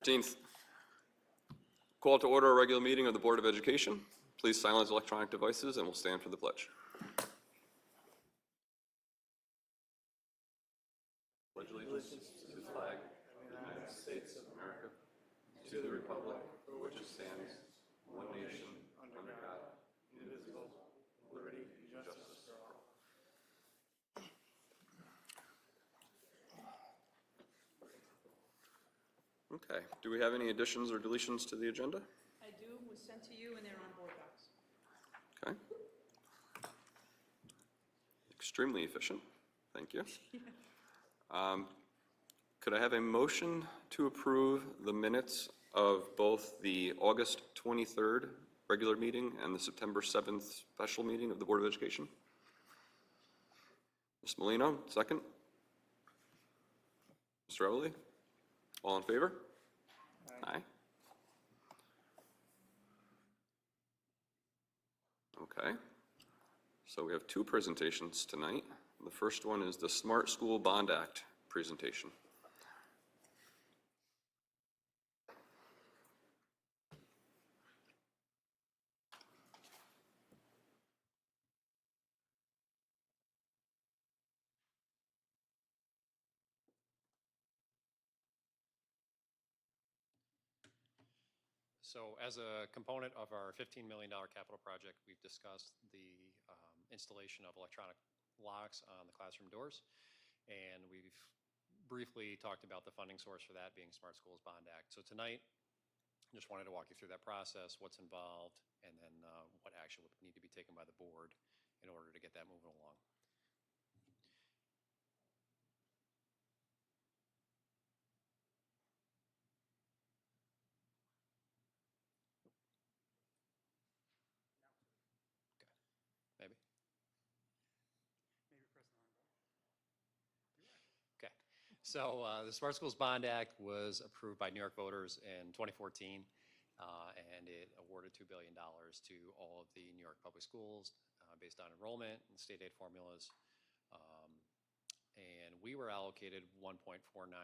13th. Call to order a regular meeting of the Board of Education. Please silence electronic devices and we'll stand for the pledge. Pledge allegiance to the flag of the United States of America, to the republic for which it stands, one nation, under God, indivisible, with liberty and justice for all. Okay, do we have any additions or deletions to the agenda? I do, was sent to you and they're on board docs. Okay. Extremely efficient, thank you. Could I have a motion to approve the minutes of both the August 23rd regular meeting and the September 7th special meeting of the Board of Education? Ms. Molino, second. Mr. Evely, all in favor? Aye. Okay, so we have two presentations tonight. The first one is the Smart School Bond Act presentation. So as a component of our $15 million capital project, we've discussed the installation of electronic locks on the classroom doors. And we've briefly talked about the funding source for that being Smart Schools Bond Act. So tonight, I just wanted to walk you through that process, what's involved, and then what action would need to be taken by the board in order to get that moving along. Maybe. Okay. So the Smart Schools Bond Act was approved by New York voters in 2014, and it awarded $2 billion to all of the New York public schools based on enrollment and state aid formulas. And we were allocated $1.49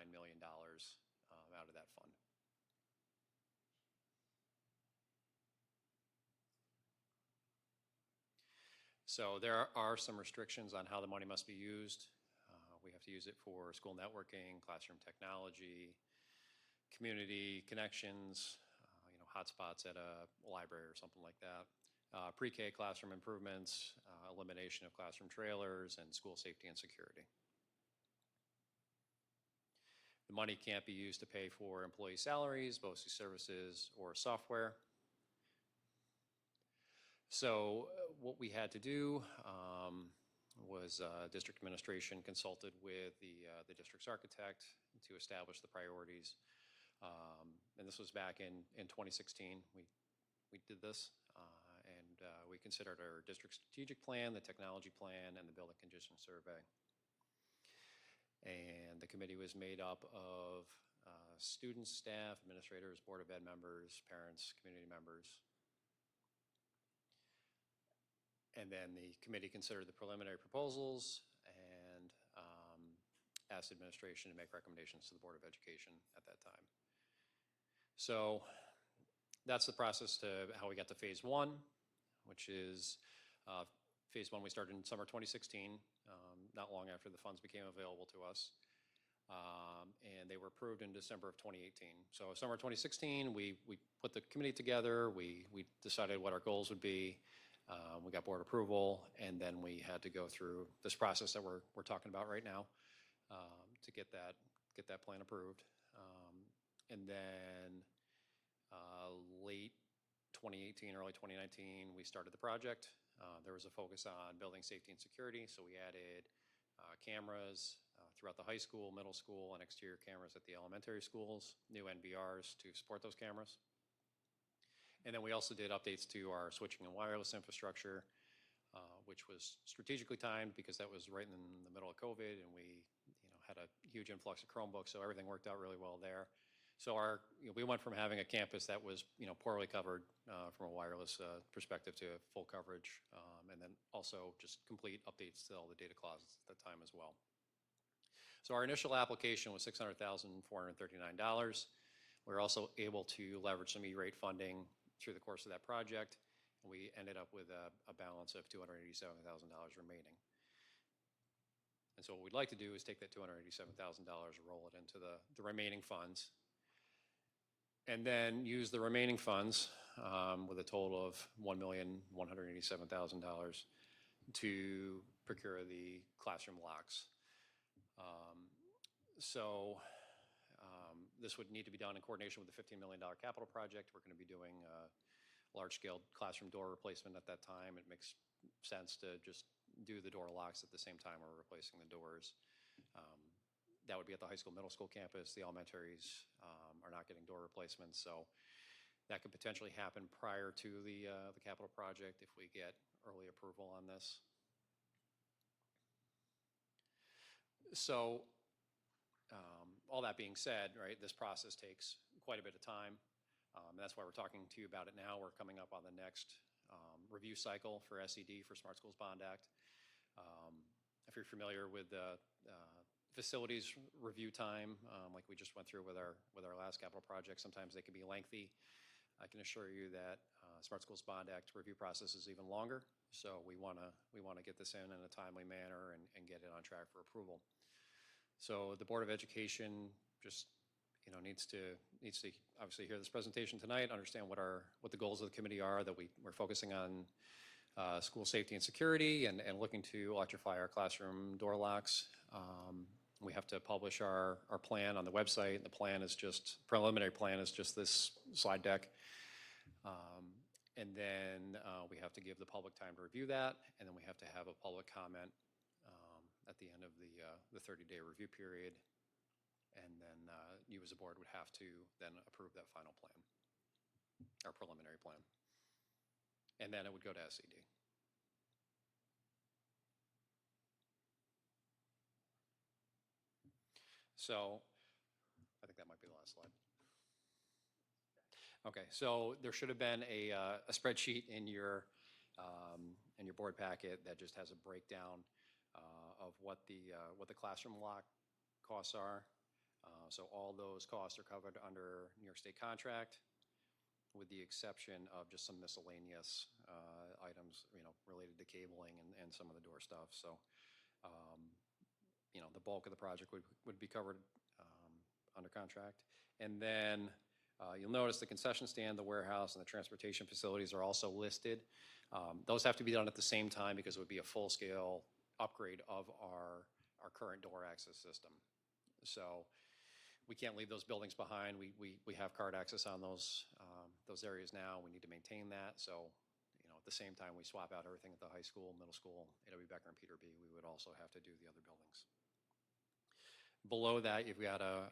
million out of that fund. So there are some restrictions on how the money must be used. We have to use it for school networking, classroom technology, community connections, hotspots at a library or something like that. Pre-K classroom improvements, elimination of classroom trailers, and school safety and security. The money can't be used to pay for employee salaries, BOCES services, or software. So what we had to do was district administration consulted with the district's architect to establish the priorities. And this was back in 2016. We did this, and we considered our district strategic plan, the technology plan, and the building condition survey. And the committee was made up of students, staff, administrators, Board of Ed members, parents, community members. And then the committee considered the preliminary proposals and asked administration to make recommendations to the Board of Education at that time. So that's the process to how we got to phase one, which is phase one we started in summer 2016, not long after the funds became available to us. And they were approved in December of 2018. So summer 2016, we put the committee together, we decided what our goals would be. We got board approval, and then we had to go through this process that we're talking about right now to get that plan approved. And then late 2018, early 2019, we started the project. There was a focus on building safety and security, so we added cameras throughout the high school, middle school, and exterior cameras at the elementary schools, new NVRs to support those cameras. And then we also did updates to our switching and wireless infrastructure, which was strategically timed because that was right in the middle of COVID, and we had a huge influx of Chromebooks, so everything worked out really well there. So we went from having a campus that was poorly covered from a wireless perspective to full coverage, and then also just complete updates to all the data closets at that time as well. So our initial application was $600,439. We're also able to leverage some E-rate funding through the course of that project. And we ended up with a balance of $287,000 remaining. And so what we'd like to do is take that $287,000, roll it into the remaining funds, and then use the remaining funds with a total of $1,187,000 to procure the classroom locks. So this would need to be done in coordination with the $15 million capital project. We're going to be doing large-scale classroom door replacement at that time. It makes sense to just do the door locks at the same time we're replacing the doors. That would be at the high school, middle school campus. The elementaries are not getting door replacements, so that could potentially happen prior to the capital project if we get early approval on this. So all that being said, right, this process takes quite a bit of time. And that's why we're talking to you about it now. We're coming up on the next review cycle for SED, for Smart Schools Bond Act. If you're familiar with the facilities review time, like we just went through with our last capital project, sometimes they can be lengthy. I can assure you that Smart Schools Bond Act review process is even longer. So we want to get this in a timely manner and get it on track for approval. So the Board of Education just needs to obviously hear this presentation tonight, understand what the goals of the committee are, that we're focusing on school safety and security and looking to electrify our classroom door locks. We have to publish our plan on the website. The preliminary plan is just this slide deck. And then we have to give the public time to review that, and then we have to have a public comment at the end of the 30-day review period. And then you as a board would have to then approve that final plan, our preliminary plan. And then it would go to SED. So I think that might be the last slide. Okay, so there should have been a spreadsheet in your board packet that just has a breakdown of what the classroom lock costs are. So all those costs are covered under New York State contract, with the exception of just some miscellaneous items, related to cabling and some of the door stuff. So, the bulk of the project would be covered under contract. And then you'll notice the concession stand, the warehouse, and the transportation facilities are also listed. Those have to be done at the same time because it would be a full-scale upgrade of our current door access system. So we can't leave those buildings behind. We have card access on those areas now. We need to maintain that. So, at the same time we swap out everything at the high school, middle school, A.W. Becker and Peter B., we would also have to do the other buildings. Below that, you've got a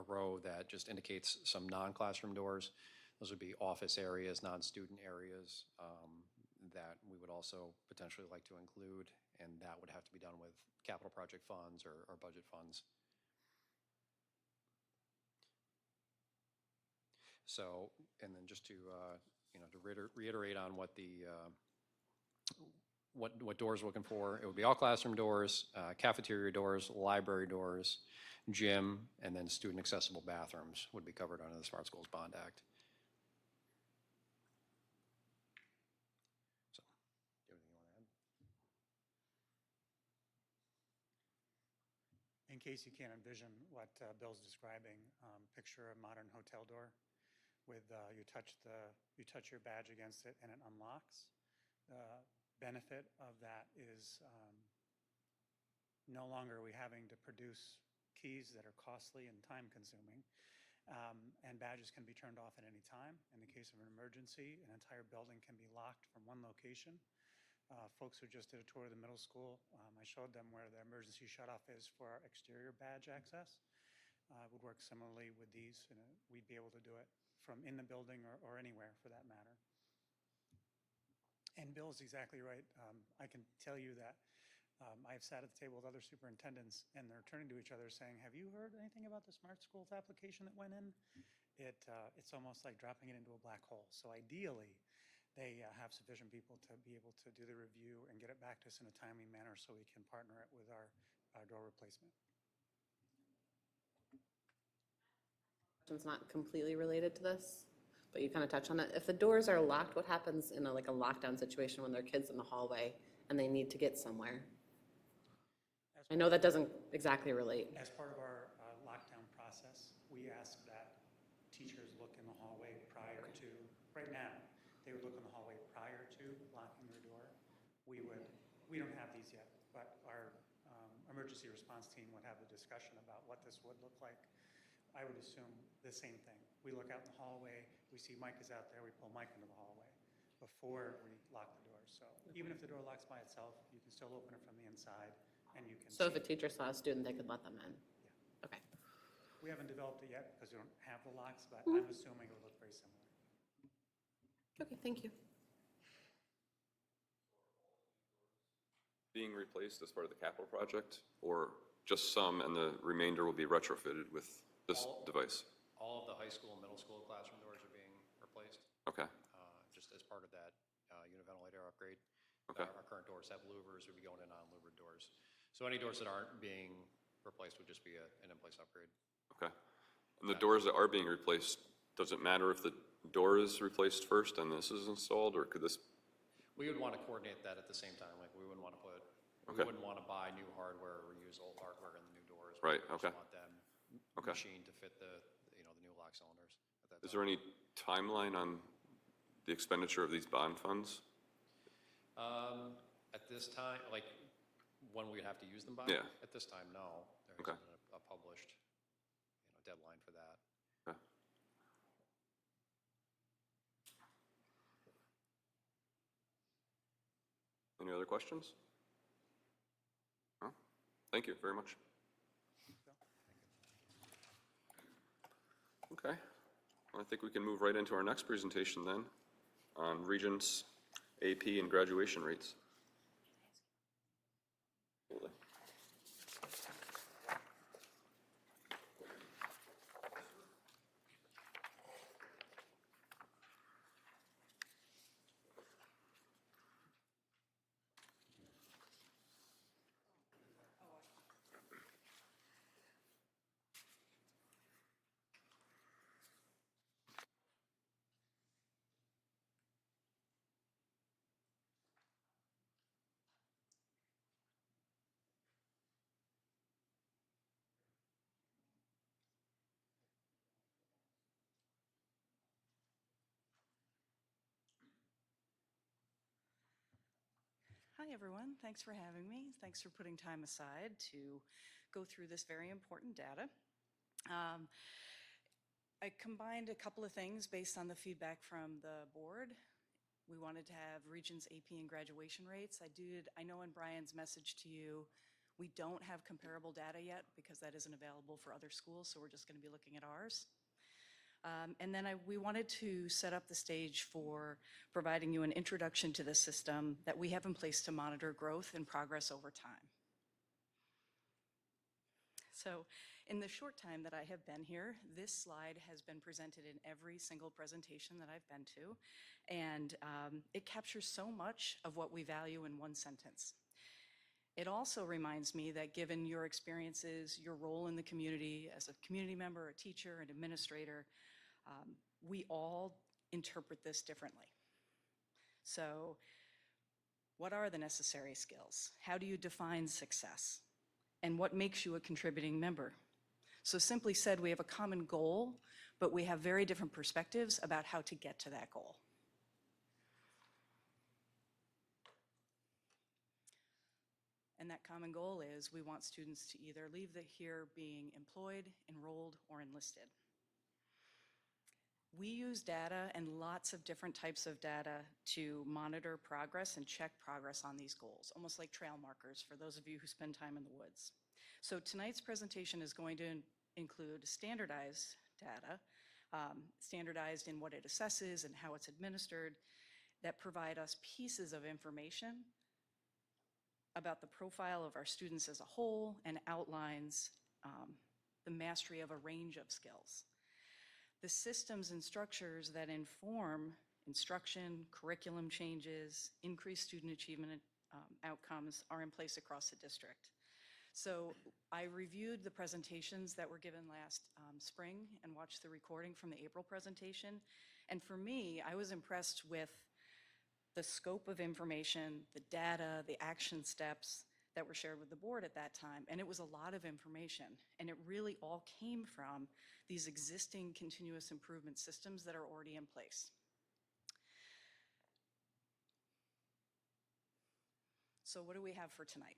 row that just indicates some non-classroom doors. Those would be office areas, non-student areas that we would also potentially like to include, and that would have to be done with capital project funds or budget funds. So, and then just to reiterate on what what doors we're looking for, it would be all classroom doors, cafeteria doors, library doors, gym, and then student accessible bathrooms would be covered under the Smart Schools Bond Act. So, do you have anything you want to add? In case you can't envision what Bill's describing, picture a modern hotel door with you touch your badge against it and it unlocks. The benefit of that is no longer are we having to produce keys that are costly and time consuming, and badges can be turned off at any time. In the case of an emergency, an entire building can be locked from one location. Folks who just did a tour of the middle school, I showed them where the emergency shutoff is for our exterior badge access. It would work similarly with these, and we'd be able to do it from in the building or anywhere for that matter. And Bill's exactly right. I can tell you that I've sat at the table with other superintendents, and they're turning to each other saying, "Have you heard anything about the Smart Schools application that went in?" It's almost like dropping it into a black hole. So ideally, they have sufficient people to be able to do the review and get it back to us in a timely manner so we can partner it with our door replacement. It's not completely related to this, but you kind of touched on it. If the doors are locked, what happens in like a lockdown situation when there are kids in the hallway and they need to get somewhere? I know that doesn't exactly relate. As part of our lockdown process, we ask that teachers look in the hallway prior to, right now, they would look in the hallway prior to locking their door. We don't have these yet, but our emergency response team would have a discussion about what this would look like. I would assume the same thing. We look out in the hallway, we see Mike is out there, we pull Mike into the hallway before we lock the door. So even if the door locks by itself, you can still open it from the inside and you can So see. if a teacher saw a student, they could let them in? Yeah. Okay. We haven't developed it yet because we don't have the locks, but I'm assuming it would look very similar. Okay, thank you. Being replaced as part of the capital project, or just some and the remainder will be retrofitted with this device? All of the high school and middle school classroom doors are being replaced, Okay, just as part of that univentilator upgrade. Okay. Our current doors have louvers, would be going in on louvered doors. So any doors that aren't being replaced would just be an in-place upgrade. okay. And the doors that are being replaced, does it matter if the door is replaced first and this is installed, or could this? We would want to coordinate that at the same time, like we wouldn't want to Okay. we wouldn't want to buy new hardware or use old hardware in the new doors. Right, We just okay. want them Okay. machined to fit the new lock cylinders at that Is time. there any timeline on the expenditure of these bond funds? At this time, like, when we'd have to use them by? Yeah. At this time, no. There Okay. isn't a published, deadline for that. Okay. Any other questions? No? Thank you very much. Okay, well, I think we can move right into our next presentation then, on Regents AP and graduation rates. Hi, everyone. Thanks for having me. Thanks for putting time aside to go through this very important data. I combined a couple of things based on the feedback from the board. We wanted to have Regents AP and graduation rates. I know in Brian's message to you, we don't have comparable data yet because that isn't available for other schools, so we're just going to be looking at ours. And then we wanted to set up the stage for providing you an introduction to the system that we have in place to monitor growth and progress over time. So in the short time that I have been here, this slide has been presented in every single presentation that I've been to, and it captures so much of what we value in one sentence. It also reminds me that given your experiences, your role in the community as a community member, a teacher, an administrator, we all interpret this differently. So what are the necessary skills? How do you define success? And what makes you a contributing member? So simply said, we have a common goal, but we have very different perspectives about how to get to that goal. And that common goal is we want students to either leave here being employed, enrolled, or enlisted. We use data and lots of different types of data to monitor progress and check progress on these goals, almost like trail markers for those of you who spend time in the woods. So tonight's presentation is going to include standardized data, standardized in what it assesses and how it's administered, that provide us pieces of information about the profile of our students as a whole and outlines the mastery of a range of skills. The systems and structures that inform instruction, curriculum changes, increased student achievement outcomes are in place across the district. So I reviewed the presentations that were given last spring and watched the recording from the April presentation. And for me, I was impressed with the scope of information, the data, the action steps that were shared with the board at that time. And it was a lot of information. And it really all came from these existing continuous improvement systems that are already in place. So what do we have for tonight?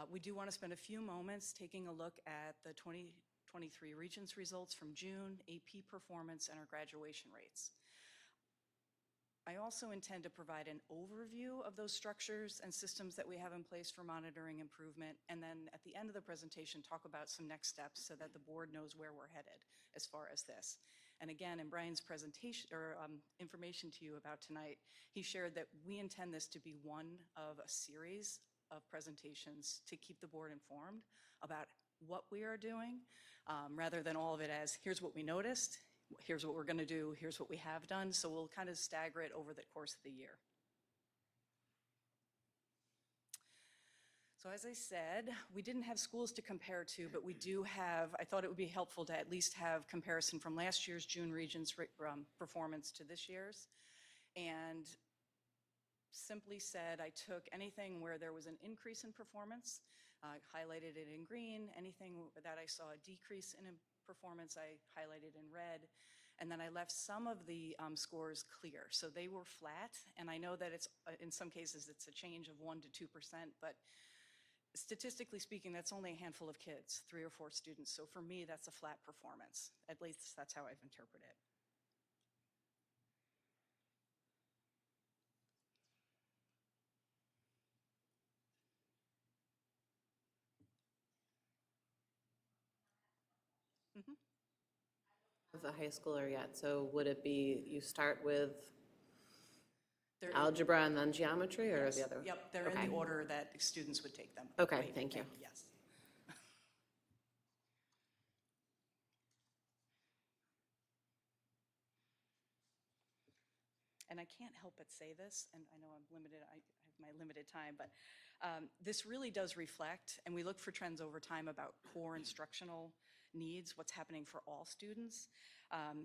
We do want to spend a few moments taking a look at the 2023 Regents results from June, AP performance, and our graduation rates. I also intend to provide an overview of those structures and systems that we have in place for monitoring improvement, and then at the end of the presentation, talk about some next steps so that the board knows where we're headed as far as this. And again, in Brian's presentation or information to you about tonight, he shared that we intend this to be one of a series of presentations to keep the board informed about what we are doing, rather than all of it as, here's what we noticed, here's what we're going to do, here's what we have done. So we'll kind of stagger it over the course of the year. So as I said, we didn't have schools to compare to, but we do have, I thought it would be helpful to at least have comparison from last year's June Regents performance to this year's. And simply said, I took anything where there was an increase in performance, highlighted it in green. Anything that I saw a decrease in performance, I highlighted in red. And then I left some of the scores clear. So they were flat. And I know that it's, in some cases, it's a change of 1% to 2%, but statistically speaking, that's only a handful of kids, 3 or 4 students. So for me, that's a flat performance. At least that's how I've interpreted it. Of the high schooler yet, so would it be, you start with They're algebra and then geometry, or yes, the other? Yep, they're Okay. in the order that students would take them. Okay, Wait, thank you. Yes. And I can't help but say this, and I know I'm limited, I have my limited time, but this really does reflect, and we look for trends over time about core instructional needs, what's happening for all students.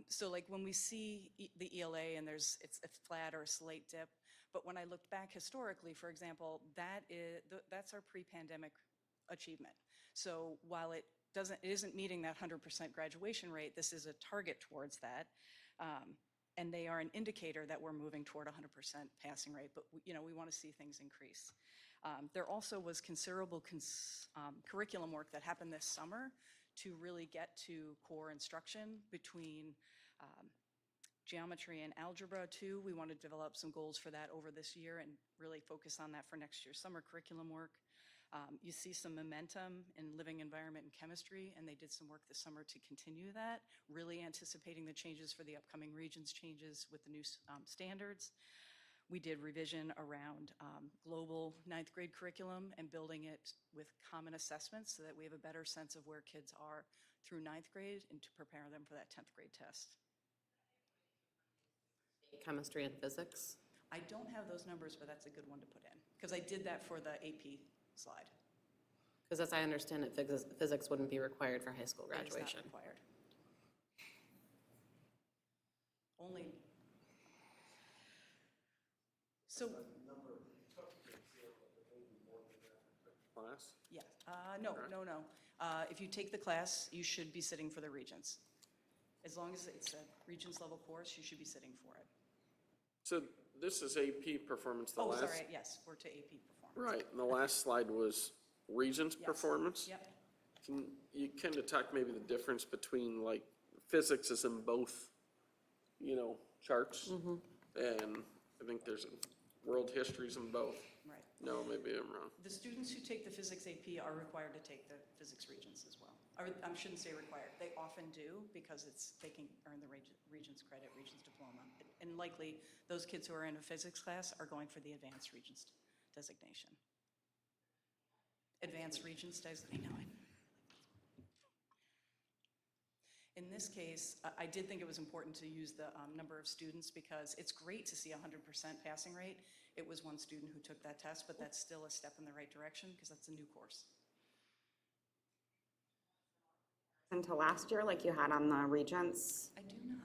So like when we see the ELA and it's a flat or a slate dip, but when I looked back historically, for example, that's our pre-pandemic achievement. So while it isn't meeting that 100% graduation rate, this is a target towards that. And they are an indicator that we're moving toward 100% passing rate, but we want to see things increase. There also was considerable curriculum work that happened this summer to really get to core instruction between geometry and algebra too. We want to develop some goals for that over this year and really focus on that for next year's summer curriculum work. You see some momentum in living environment and chemistry, and they did some work this summer to continue that, really anticipating the changes for the upcoming Regents changes with the new standards. We did revision around global 9th grade curriculum and building it with common assessments so that we have a better sense of where kids are through 9th grade and to prepare them for that 10th grade test. Chemistry and physics? I don't have those numbers, but that's a good one to put in, because I did that for the AP slide. Because as I understand it, physics wouldn't be required for high school graduation. It is not required. Only. So. Class? Yeah, no. If you take the class, you should be sitting for the Regents. As long as it's a Regents level course, you should be sitting for it. So this is AP performance, the Oh, last. sorry, yes, we're to AP performance. Right, and the last slide was Regents Yes. performance. Yep. Can you kind of talk maybe the difference between like physics is in both, charts? And I think there's world histories in both. Right. No, maybe I'm wrong. The students who take the physics AP are required to take the physics Regents as well. Or I shouldn't say required, they often do because it's earn the Regents credit, Regents diploma. And likely those kids who are in a physics class are going for the advanced Regents designation. Advanced Regents designation, I know. In this case, I did think it was important to use the number of students because it's great to see 100% passing rate. It was one student who took that test, but that's still a step in the right direction because that's a new course. Into last year, like you had on the Regents? I do not.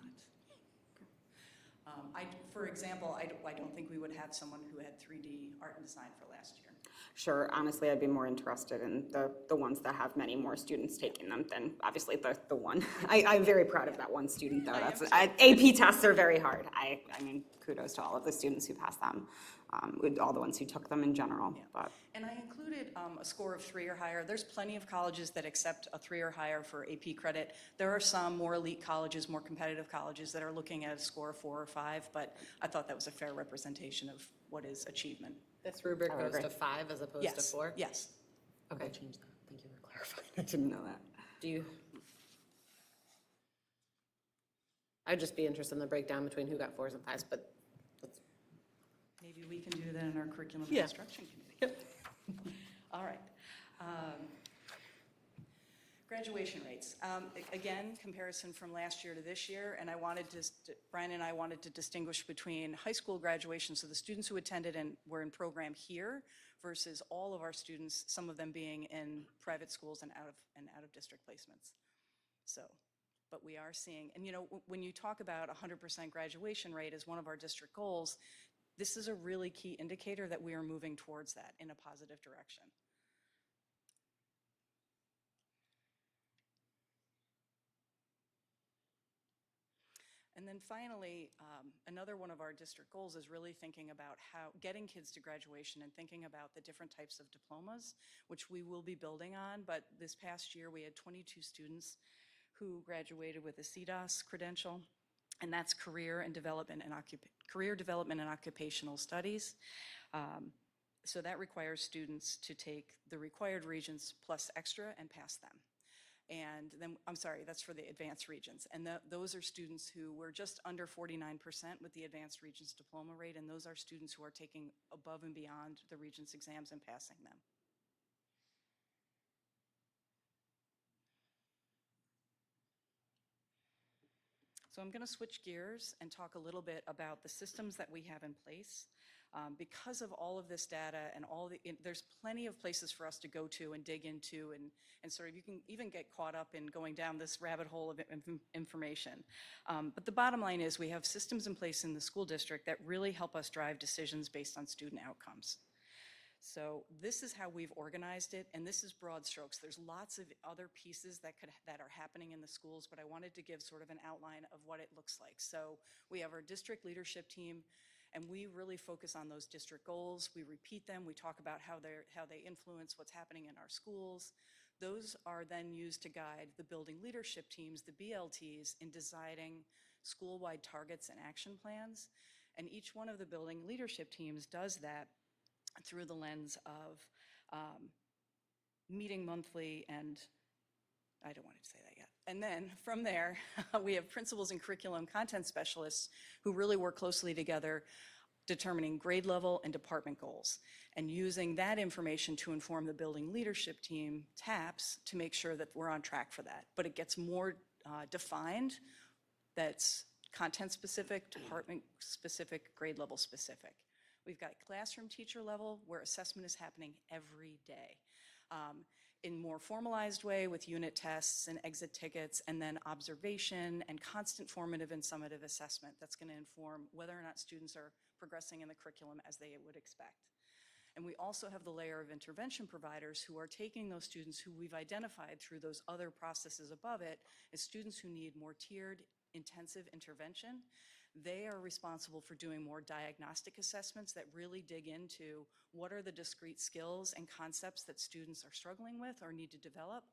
For example, I don't think we would have someone who had 3D art and design for last year. Sure, honestly, I'd be more interested in the ones that have many more students taking them than obviously the one. I'm very proud of that one student though. AP tests are very hard. I mean, kudos to all of the students who passed them, with all the ones who took them in general, Yeah. but. And I included a score of 3 or higher. There's plenty of colleges that accept a 3 or higher for AP credit. There are some more elite colleges, more competitive colleges that are looking at a score of 4 or 5, but I thought that was a fair representation of what is achievement. This rubric I goes agree. to 5 as opposed to Yes, 4? yes. Okay. Change that. Thank you for clarifying. I didn't know that. Do you? I'd just be interested in the breakdown between who got 4s and 5s, but Maybe we can do that in our curriculum and Yeah. instruction committee. All right. Graduation rates. Again, comparison from last year to this year, and Brian and I wanted to distinguish between high school graduation, so the students who attended and were in program here, versus all of our students, some of them being in private schools and out of district placements. So, but we are seeing, and when you talk about 100% graduation rate as one of our district goals, this is a really key indicator that we are moving towards that in a positive direction. And then finally, another one of our district goals is really thinking about how getting kids to graduation and thinking about the different types of diplomas, which we will be building on. But this past year, we had 22 students who graduated with a CDOS credential, and that's career development and occupational studies. So that requires students to take the required Regents plus extra and pass them. And then, I'm sorry, that's for the advanced Regents. And those are students who were just under 49% with the advanced Regents diploma rate, and those are students who are taking above and beyond the Regents exams and passing them. So I'm going to switch gears and talk a little bit about the systems that we have in place. Because of all of this data and there's plenty of places for us to go to and dig into and sort of, you can even get caught up in going down this rabbit hole of information. But the bottom line is we have systems in place in the school district that really help us drive decisions based on student outcomes. So this is how we've organized it, and this is broad strokes. There's lots of other pieces that are happening in the schools, but I wanted to give sort of an outline of what it looks like. So we have our district leadership team, and we really focus on those district goals. We repeat them. We talk about how they influence what's happening in our schools. Those are then used to guide the building leadership teams, the BLTs, in deciding school-wide targets and action plans. And each one of the building leadership teams does that through the lens of meeting monthly, and I don't want to say that yet. And then from there, we have principals and curriculum content specialists who really work closely together, determining grade level and department goals, and using that information to inform the building leadership team, TAPS, to make sure that we're on track for that. But it gets more defined. That's content specific, department specific, grade level specific. We've got classroom teacher level where assessment is happening every day. In more formalized way with unit tests and exit tickets, and then observation and constant formative and summative assessment that's going to inform whether or not students are progressing in the curriculum as they would expect. And we also have the layer of intervention providers who are taking those students who we've identified through those other processes above it as students who need more tiered intensive intervention. They are responsible for doing more diagnostic assessments that really dig into what are the discrete skills and concepts that students are struggling with or need to develop,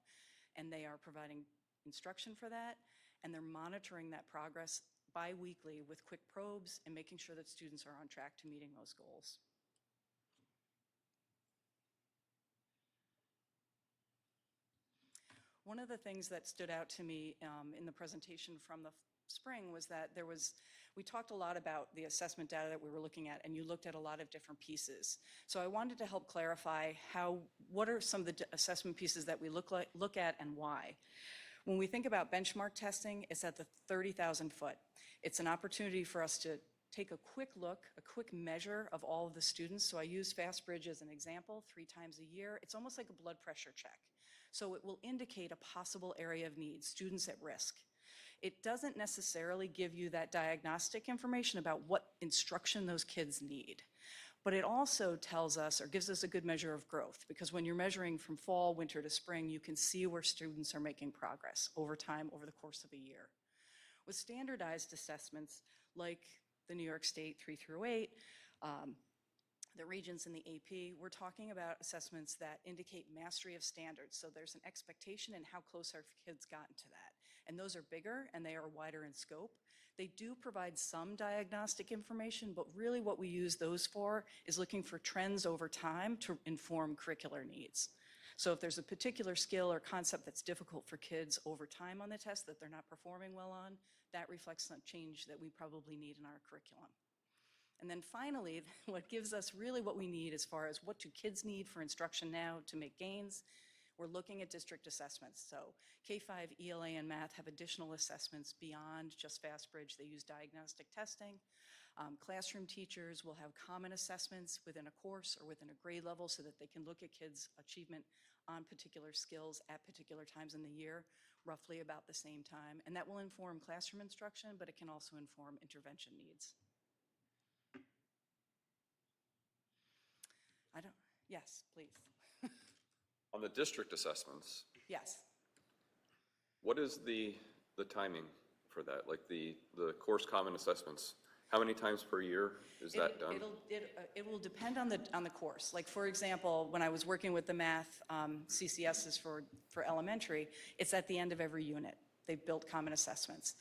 and they are providing instruction for that, and they're monitoring that progress bi-weekly with quick probes and making sure that students are on track to meeting those goals. One of the things that stood out to me in the presentation from the spring was that we talked a lot about the assessment data that we were looking at, and you looked at a lot of different pieces. So I wanted to help clarify what are some of the assessment pieces that we look at and why. When we think about benchmark testing, it's at the 30,000 foot. It's an opportunity for us to take a quick look, a quick measure of all of the students. So I use FastBridge as an example 3 times a year. It's almost like a blood pressure check. So it will indicate a possible area of need, students at risk. It doesn't necessarily give you that diagnostic information about what instruction those kids need. But it also tells us, or gives us a good measure of growth, because when you're measuring from fall, winter to spring, you can see where students are making progress over time, over the course of a year. With standardized assessments, like the New York State 3 through 8, the Regents and the AP, we're talking about assessments that indicate mastery of standards. So there's an expectation in how close our kids gotten to that. And those are bigger and they are wider in scope. They do provide some diagnostic information, but really what we use those for is looking for trends over time to inform curricular needs. So if there's a particular skill or concept that's difficult for kids over time on the test that they're not performing well on, that reflects some change that we probably need in our curriculum. And then finally, what gives us really what we need as far as what do kids need for instruction now to make gains, we're looking at district assessments. So K-5, ELA, and math have additional assessments beyond just FastBridge. They use diagnostic testing. Classroom teachers will have common assessments within a course or within a grade level so that they can look at kids' achievement on particular skills at particular times in the year, roughly about the same time. And that will inform classroom instruction, but it can also inform intervention needs. Yes, please. On the district assessments, Yes. what is the timing for that? Like the course common assessments? How many times per year is that done? It will depend on the course. Like, for example, when I was working with the math CCSs for elementary, it's at the end of every unit. They've built common assessments.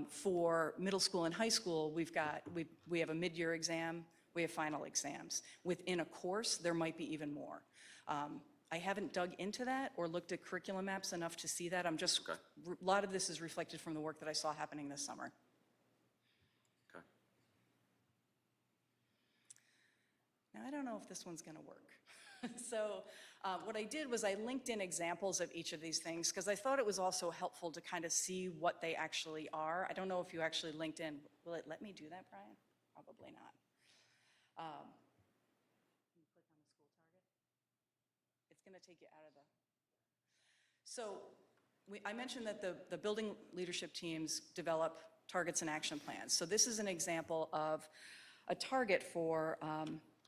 For middle school and high school, we have a mid-year exam, we have final exams. Within a course, there might be even more. I haven't dug into that or looked at curriculum maps enough to see that. Okay. A lot of this is reflected from the work that I saw happening this summer. Okay. Now, I don't know if this one's going to work. So what I did was I linked in examples of each of these things because I thought it was also helpful to kind of see what they actually are. I don't know if you actually linked in. Will it let me do that, Brian? Probably not. Can you click on the school target? It's going to take you out of the... So I mentioned that the building leadership teams develop targets and action plans. So this is an example of a target for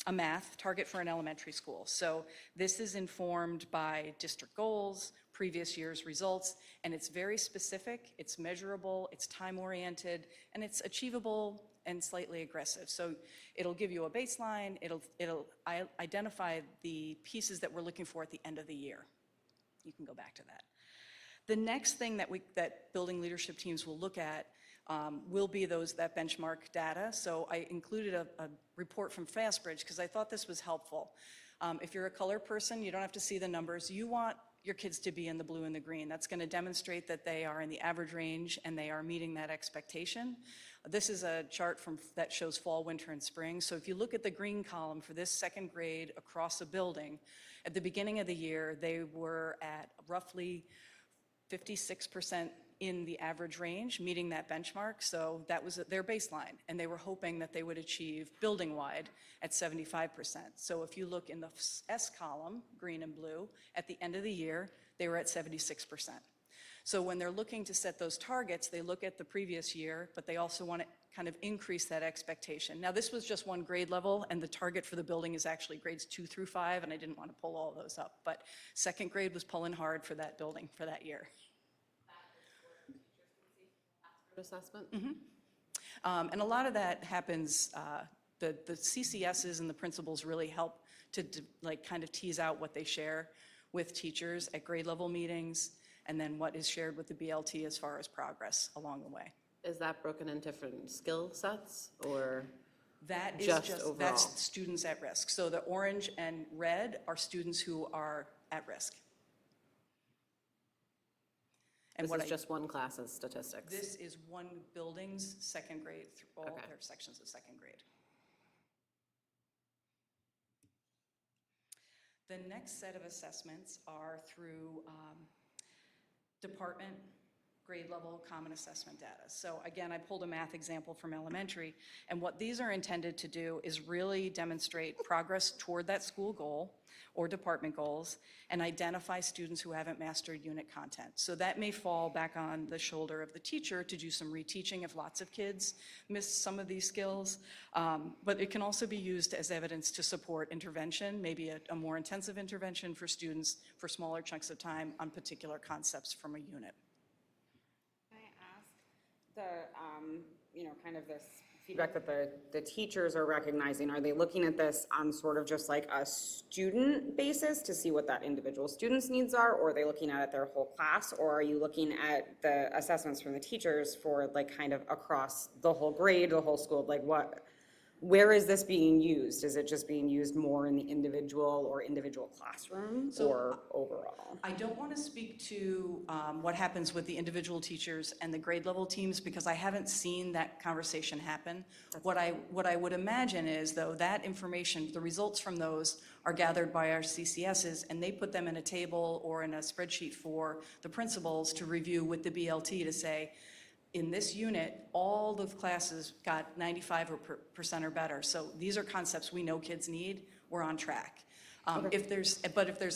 a math target for an elementary school. So this is informed by district goals, previous year's results, and it's very specific, it's measurable, it's time-oriented, and it's achievable and slightly aggressive. So it'll give you a baseline, it'll identify the pieces that we're looking for at the end of the year. You can go back to that. The next thing that building leadership teams will look at will be that benchmark data. So I included a report from FastBridge because I thought this was helpful. If you're a color person, you don't have to see the numbers. You want your kids to be in the blue and the green. That's going to demonstrate that they are in the average range and they are meeting that expectation. This is a chart that shows fall, winter, and spring. So if you look at the green column for this second grade across a building, at the beginning of the year, they were at roughly 56% in the average range, meeting that benchmark. So that was their baseline. And they were hoping that they would achieve building-wide at 75%. So if you look in the S column, green and blue, at the end of the year, they were at 76%. So when they're looking to set those targets, they look at the previous year, but they also want to kind of increase that expectation. Now, this was just one grade level, and the target for the building is actually grades 2 through 5, and I didn't want to pull all those up. But second grade was pulling hard for that building for that year. Assessment? And a lot of that happens, the CCSs and the principals really help to kind of tease out what they share with teachers at grade level meetings, and then what is shared with the BLT as far as progress along the way. Is that broken into different skill sets or? That is Just that's overall? students at risk. So the orange and red are students who are at risk. And This is just one class's statistics? This is one building's second grade, through all Okay. their sections of second grade. The next set of assessments are through department grade level common assessment data. So again, I pulled a math example from elementary, and what these are intended to do is really demonstrate progress toward that school goal or department goals and identify students who haven't mastered unit content. So that may fall back on the shoulder of the teacher to do some reteaching if lots of kids miss some of these skills, but it can also be used as evidence to support intervention, maybe a more intensive intervention for students for smaller chunks of time on particular concepts from a unit. Can I ask kind of this feedback that the teachers are recognizing, are they looking at this on sort of just like a student basis to see what that individual student's needs are, or are they looking at it their whole class, or are you looking at the assessments from the teachers for like kind of across the whole grade, the whole school, like where is this being used? Is it just being used more in the individual or individual classroom or overall? I don't want to speak to what happens with the individual teachers and the grade level teams because I haven't seen that conversation happen. What I would imagine is, though, that information, the results from those are gathered by our CCSs, and they put them in a table or in a spreadsheet for the principals to review with the BLT to say, in this unit, all the classes got 95% or better. So these are concepts we know kids need, we're on track. If there's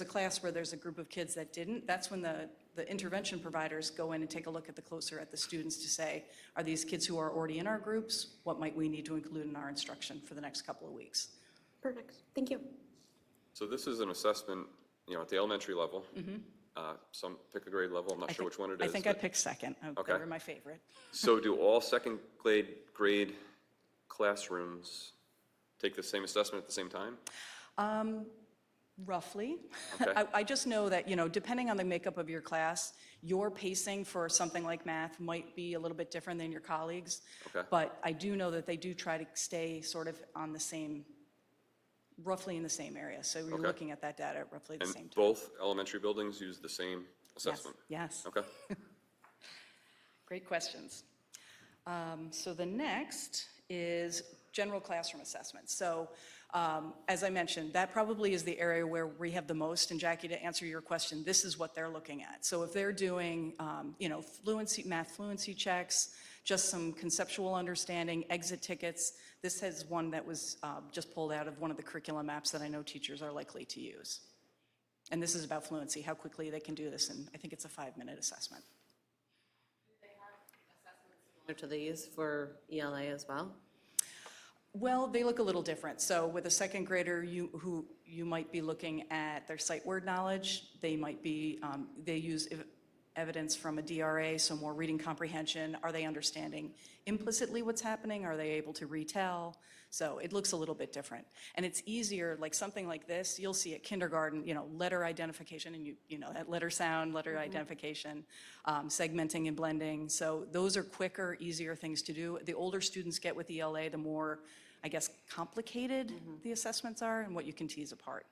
a class where there's a group of kids that didn't, that's when the intervention providers go in and take a look at the students to say, are these kids who are already in our groups? What might we need to include in our instruction for the next couple of weeks? Perfect, thank you. So this is an assessment, at the elementary level. Some pick a grade level, I'm not sure which one it is. I think I picked second. Okay. They were my favorite. So do all second grade classrooms take the same assessment at the same time? Roughly. Okay. I just know that, depending on the makeup of your class, your pacing for something like math might be a little bit different than your colleagues. Okay. But I do know that they do try to stay sort of on the same, roughly in the same area. So you're Okay. looking at that data at roughly the And same time. both elementary buildings use the same assessment? Yes. Okay. Great questions. So the next is general classroom assessment. So as I mentioned, that probably is the area where we have the most, and Jackie, to answer your question, this is what they're looking at. So if they're doing, math fluency checks, just some conceptual understanding, exit tickets, this has one that was just pulled out of one of the curriculum apps that I know teachers are likely to use. And this is about fluency, how quickly they can do this, and I think it's a 5-minute assessment. Similar to these for ELA as well? Well, they look a little different. So with a second grader, you might be looking at their sight word knowledge. They might be, they use evidence from a DRA, so more reading comprehension. Are they understanding implicitly what's happening? Are they able to retell? So it looks a little bit different. And it's easier, like something like this, you'll see at kindergarten, letter identification, and that letter sound, letter identification, segmenting and blending. So those are quicker, easier things to do. The older students get with ELA, the more, I guess, complicated the assessments are and what you can tease apart.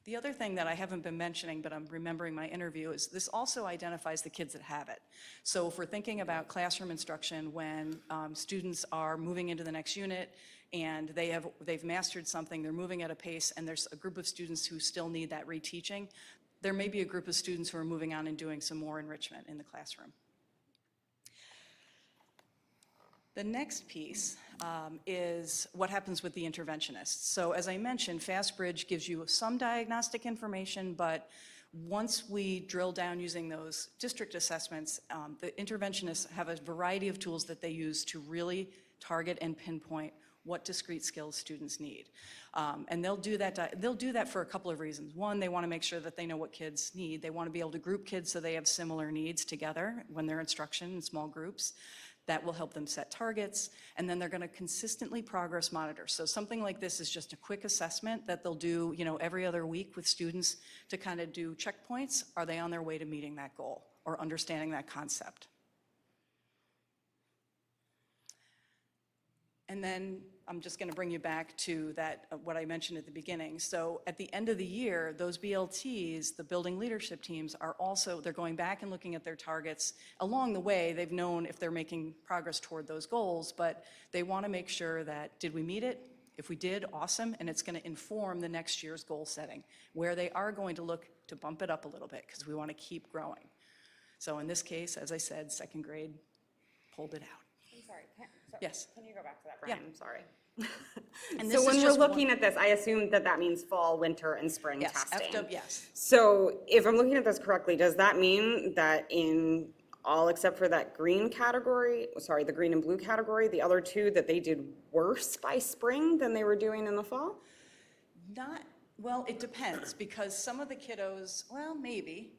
The other thing that I haven't been mentioning, but I'm remembering my interview, is this also identifies the kids that have it. So if we're thinking about classroom instruction, when students are moving into the next unit and they've mastered something, they're moving at a pace, and there's a group of students who still need that reteaching, there may be a group of students who are moving on and doing some more enrichment in the classroom. The next piece is what happens with the interventionists. So as I mentioned, FastBridge gives you some diagnostic information, but once we drill down using those district assessments, the interventionists have a variety of tools that they use to really target and pinpoint what discrete skills students need. And they'll do that for a couple of reasons. One, they want to make sure that they know what kids need. They want to be able to group kids so they have similar needs together when they're instruction in small groups. That will help them set targets, and then they're going to consistently progress monitor. So something like this is just a quick assessment that they'll do, every other week with students to kind of do checkpoints. Are they on their way to meeting that goal or understanding that concept? And then I'm just going to bring you back to that, what I mentioned at the beginning. So at the end of the year, those BLTs, the building leadership teams, they're going back and looking at their targets. Along the way, they've known if they're making progress toward those goals, but they want to make sure that, did we meet it? If we did, awesome, and it's going to inform the next year's goal setting, where they are going to look to bump it up a little bit because we want to keep growing. So in this case, as I said, second grade pulled it out. I'm sorry, Yes. can you go back to that, Yeah. Brian? I'm sorry. And So this is when we're just one- looking at this, I assume that that means fall, winter, and spring Yes, testing. yes. So if I'm looking at this correctly, does that mean that in all except for that green category, sorry, the green and blue category, the other two, that they did worse by spring than they were doing in the fall? Not, well, it depends, because some of the kiddos, well, maybe.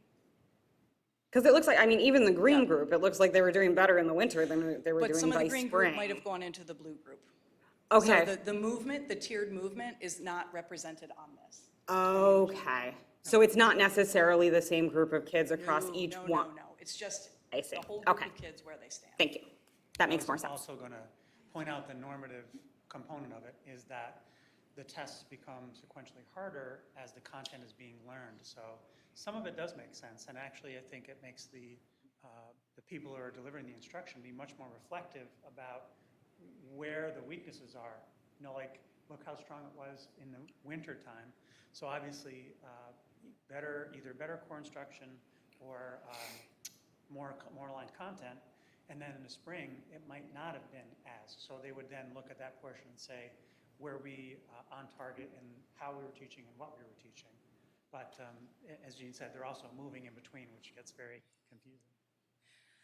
Because it looks like, I mean, even the green Yeah. group, it looks like they were doing better in the winter than they were But doing some of by the green group spring. might have gone into the blue group. Okay, So the movement, the tiered movement is not represented on this. okay. So it's not necessarily the same group of kids across No, each no, one? No, it's just I see. the whole group Okay. of kids where they stand. Thank you. That makes I more was sense. also going to point out the normative component of it is that the tests become sequentially harder as the content is being learned. So some of it does make sense, and actually I think it makes the people who are delivering the instruction be much more reflective about where the weaknesses are. You know, like, look how strong it was in the winter time. So obviously, either better core instruction or more aligned content. And then in the spring, it might not have been as. So they would then look at that portion and say, were we on target in how we were teaching and what we were teaching? But as Jean said, they're also moving in between, which gets very confusing.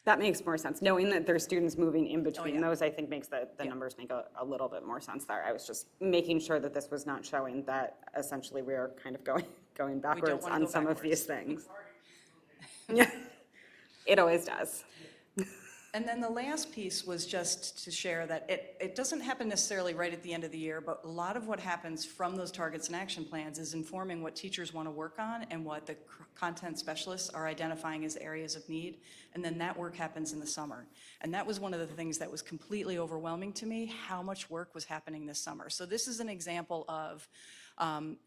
That makes more sense. Knowing that there's students moving in between yeah. those, I think makes the numbers make a little bit more sense there. I was just making sure that this was not showing that essentially we are kind of going backwards wanna on go some of these backwards. things. Yeah, it always does. And then the last piece was just to share that it doesn't happen necessarily right at the end of the year, but a lot of what happens from those targets and action plans is informing what teachers want to work on and what the content specialists are identifying as areas of need. And then that work happens in the summer. And that was one of the things that was completely overwhelming to me, how much work was happening this summer. So this is an example of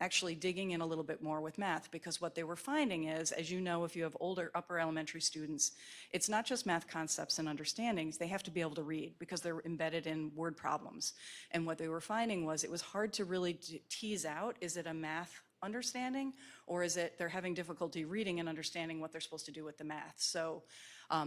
actually digging in a little bit more with math, because what they were finding is, as you know, if you have older upper elementary students, it's not just math concepts and understandings, they have to be able to read because they're embedded in word problems. And what they were finding was it was hard to really tease out, is it a math understanding, or is it they're having difficulty reading and understanding what they're supposed to do with the math? So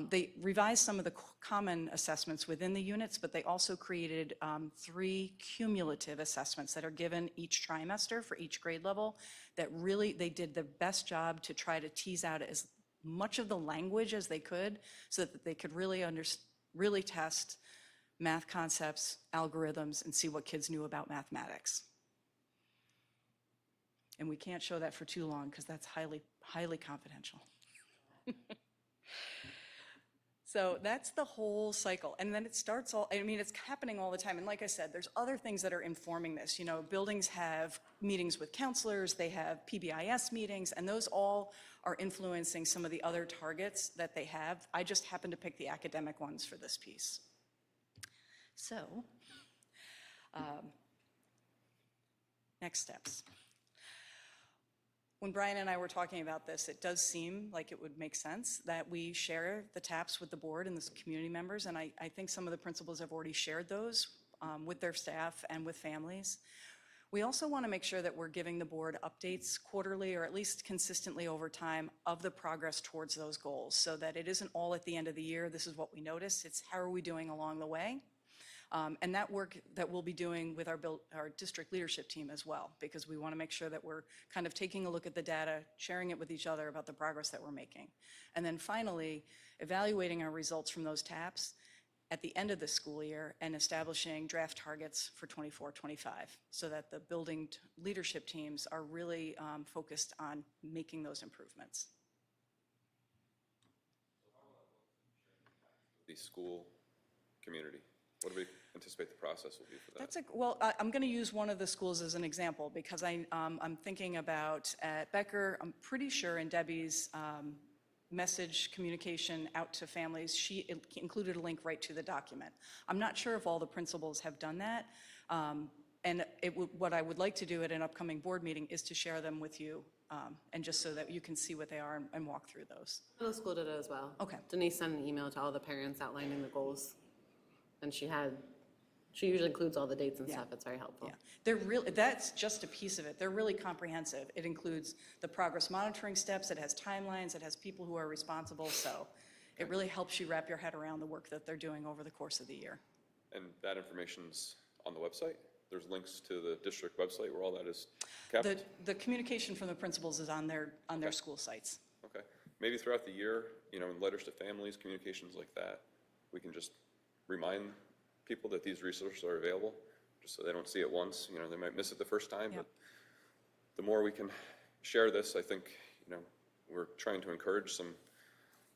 they revised some of the common assessments within the units, but they also created 3 cumulative assessments that are given each trimester for each grade level that really, they did the best job to try to tease out as much of the language as they could so that they could really test math concepts, algorithms, and see what kids knew about mathematics. And we can't show that for too long because that's highly, highly confidential. So that's the whole cycle. And then it starts it's happening all the time. And like I said, there's other things that are informing this. You know, buildings have meetings with counselors, they have PBIS meetings, and those all are influencing some of the other targets that they have. I just happen to pick the academic ones for this piece. So, next steps. When Brian and I were talking about this, it does seem like it would make sense that we share the TAPs with the board and the community members, and I think some of the principals have already shared those with their staff and with families. We also want to make sure that we're giving the board updates quarterly or at least consistently over time of the progress towards those goals, so that it isn't all at the end of the year, this is what we noticed, it's how are we doing along the way. And that work that we'll be doing with our district leadership team as well, because we want to make sure that we're kind of taking a look at the data, sharing it with each other about the progress that we're making. And then finally, evaluating our results from those TAPs at the end of the school year and establishing draft targets for 24-25, so that the building leadership teams are really focused on making those improvements. The school community, what do we anticipate the process will be for that? Well, I'm going to use one of the schools as an example because I'm thinking about at Becker, I'm pretty sure in Debbie's message communication out to families, she included a link right to the document. I'm not sure if all the principals have done that. And what I would like to do at an upcoming board meeting is to share them with you, and just so that you can see what they are and walk through those. The school did it as well. Okay. Denise sent an email to all the parents outlining the goals. And she usually includes all the dates and stuff. It's very helpful. Yeah, that's just a piece of it. They're really comprehensive. It includes the progress monitoring steps, it has timelines, it has people who are responsible, so It really helps you wrap your head around the work that they're doing over the course of the year. And that information's on the website? There's links to the district website where all that is kept? The communication from the principals is on their school sites. Okay. Maybe throughout the year, you know, in letters to families, communications like that, we can just remind people that these resources are available, just so they don't see it once. You know, they might miss it the first time, Yep. but the more we can share this, I think, you know, we're trying to encourage some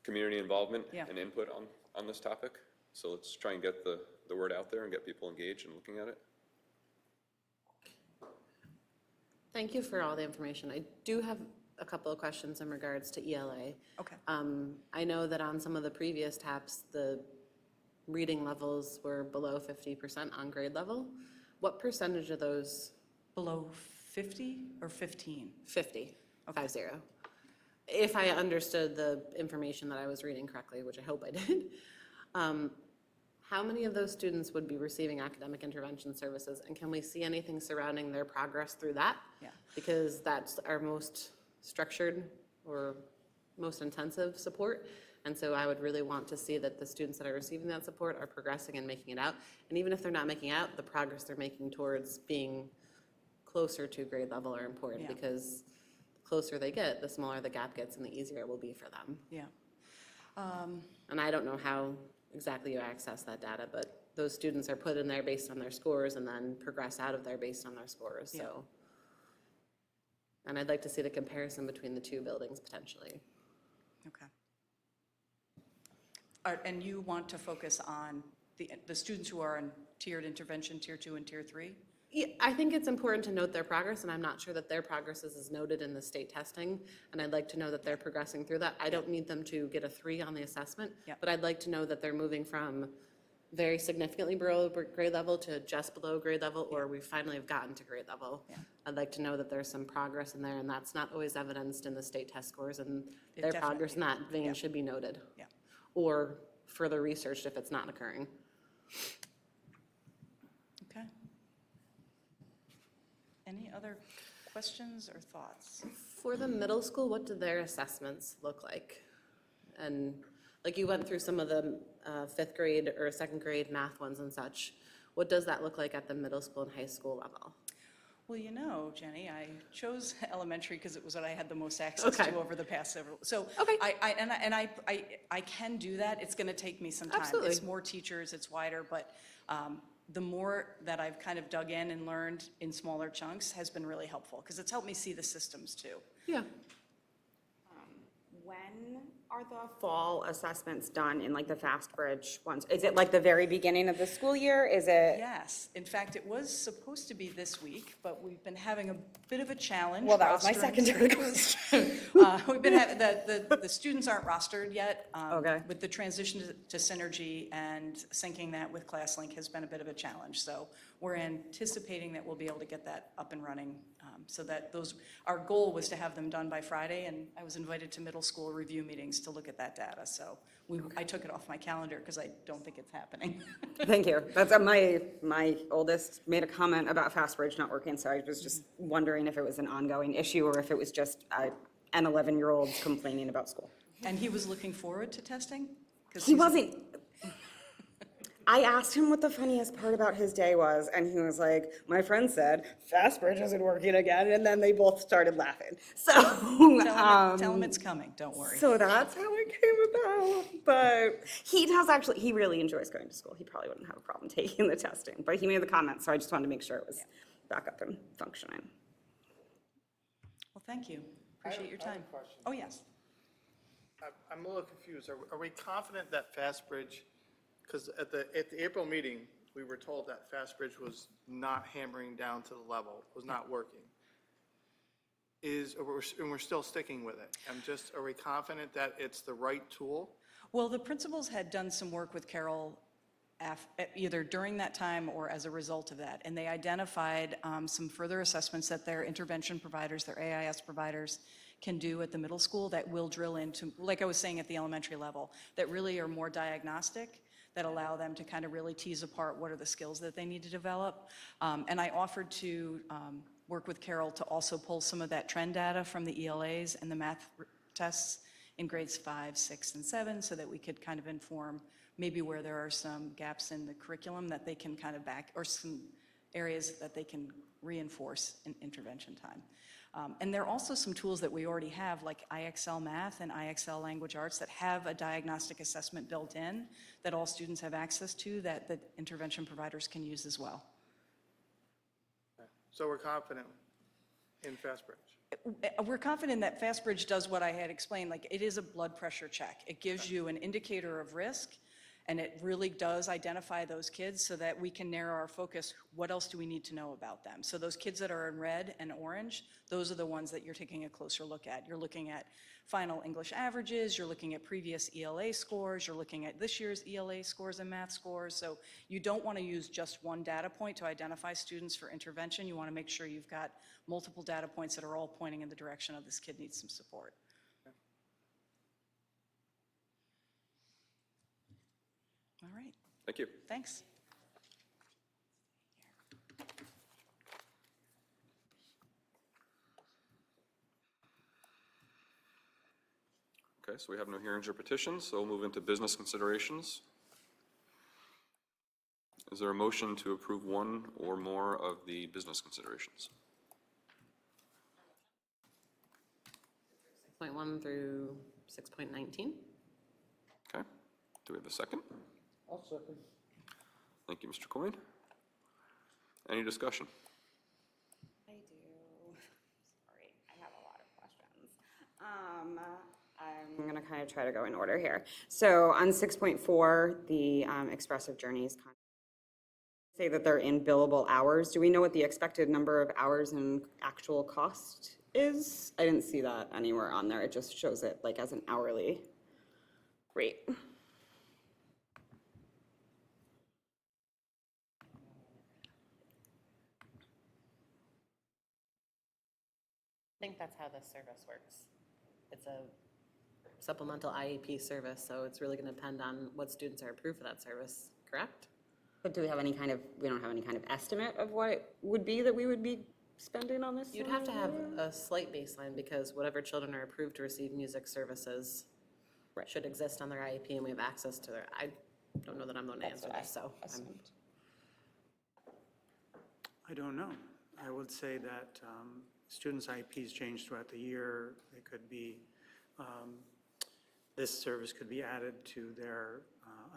community involvement Yeah. and input on this topic. So let's try and get the word out there and get people engaged and looking at it. Thank you for all the information. I do have a couple of questions in regards to ELA. Okay. I know that on some of the previous TAPs, the reading levels were below 50% on grade level. What percentage of those? Below 50 or 15? 50, 50. If I understood the information that I was reading correctly, which I hope I did, how many of those students would be receiving academic intervention services? And can we see anything surrounding their progress through that? Yeah. Because that's our most structured or most intensive support. And so I would really want to see that the students that are receiving that support are progressing and making it out. And even if they're not making out, the progress they're making towards being closer to grade level are important, Yeah. because the closer they get, the smaller the gap gets and the easier it will be for them. Yeah. And I don't know how exactly you access that data, but those students are put in there based on their scores and then progress out of there based on their scores, Yeah. so. And I'd like to see the comparison between the two buildings potentially. Okay. And you want to focus on the students who are in tiered intervention, tier 2 and tier 3? Yeah, I think it's important to note their progress, and I'm not sure that their progress is noted in the state testing, and I'd like to know that they're progressing through that. I don't need them to get a 3 on the assessment, Yep. but I'd like to know that they're moving from very significantly below grade level to just below grade level, or we finally have gotten to grade level. Yeah. I'd like to know that there's some progress in there, and that's not always evidenced in the state test scores, and It their progress in that definitely- vein yeah. should be noted. Yeah. Or further researched if it's not occurring. Okay. Any other questions or thoughts? For the middle school, what do their assessments look like? And like you went through some of the 5th grade or 2nd grade math ones and such. What does that look like at the middle school and high school level? Well, you know, Jenny, I chose elementary because it was what I had the most access Okay. to over the past several. So Okay. I can do that. It's going to take me some time. Absolutely. It's more teachers, it's wider, but the more that I've kind of dug in and learned in smaller chunks has been really helpful because it's helped me see the systems too. Yeah. When are the fall assessments done in like the Fast Bridge ones? Is it like the very beginning of the school year? Is it? Yes, in fact, it was supposed to be this week, but we've been having a bit of a challenge. Well, that was my rostering- secondary question. We've been having, the students aren't rostered yet. Okay. With the transition to Synergy and syncing that with ClassLink has been a bit of a challenge. So we're anticipating that we'll be able to get that up and running. So that our goal was to have them done by Friday, and I was invited to middle school review meetings to look at that data. So I took it off my calendar because I don't think it's happening. Thank you. That's, my oldest made a comment about Fast Bridge not working, so I was just wondering if it was an ongoing issue or if it was just an 11-year-old complaining about school. And he was looking forward to testing? 'Cause He he's- wasn't. I asked him what the funniest part about his day was, and he was like, my friend said, Fast Bridge isn't working again, and then they both started laughing. So, Tell him it's coming, don't worry. so that's how it came about. But he really enjoys going to school. He probably wouldn't have a problem taking the testing, but he made the comment, so I just wanted to make sure it was back up and functioning. Well, thank you. Appreciate your I have time. a question. Oh, yes. I'm a little confused. Are we confident that Fast Bridge, because at the April meeting, we were told that Fast Bridge was not hammering down to the level, was not working. And we're still sticking with it. Are we confident that it's the right tool? Well, the principals had done some work with Carol either during that time or as a result of that. And they identified some further assessments that their intervention providers, their AIS providers, can do at the middle school that will drill into, like I was saying at the elementary level, that really are more diagnostic, that allow them to kind of really tease apart what are the skills that they need to develop. And I offered to work with Carol to also pull some of that trend data from the ELAs and the math tests in grades 5, 6, and 7, so that we could kind of inform maybe where there are some gaps in the curriculum that they can kind of or some areas that they can reinforce in intervention time. And there are also some tools that we already have, like IXL Math and IXL Language Arts, that have a diagnostic assessment built in that all students have access to, that the intervention providers can use as well. So we're confident in FastBridge. We're confident that FastBridge does what I had explained, like it is a blood pressure check. It gives you an indicator of risk, and it really does identify those kids so that we can narrow our focus. What else do we need to know about them? So those kids that are in red and orange, those are the ones that you're taking a closer look at. You're looking at final English averages, you're looking at previous ELA scores, you're looking at this year's ELA scores and math scores. So you don't want to use just one data point to identify students for intervention. You want to make sure you've got multiple data points that are all pointing in the direction of this kid needs some support. All right, Thank you. thanks. Okay, so we have no hearings or petitions, so we'll move into business considerations. Is there a motion to approve one or more of the business considerations? 6.1 through 6.19. Okay, do we have a second? I'll second. Thank you, Mr. Coyne. Any discussion? I do. Sorry, I have a lot of questions. I'm going to kind of try to go in order here. So on 6.4, the expressive journeys, say that they're in billable hours. Do we know what the expected number of hours and actual cost is? I didn't see that anywhere on there. It just shows it like as an hourly rate. I think that's how this service works. It's a supplemental IEP service, so it's really going to depend on what students are approved for that service, correct? But do we have any kind of, we don't have any kind of estimate of what it would be that we would be spending on this? You'd have to have a slight baseline because whatever children are approved to receive music services should exist on their IEP and we have access to their, I don't know that I'm the one to answer this, so. I don't know. I would say that students' IEPs change throughout the year. They could be, this service could be added to their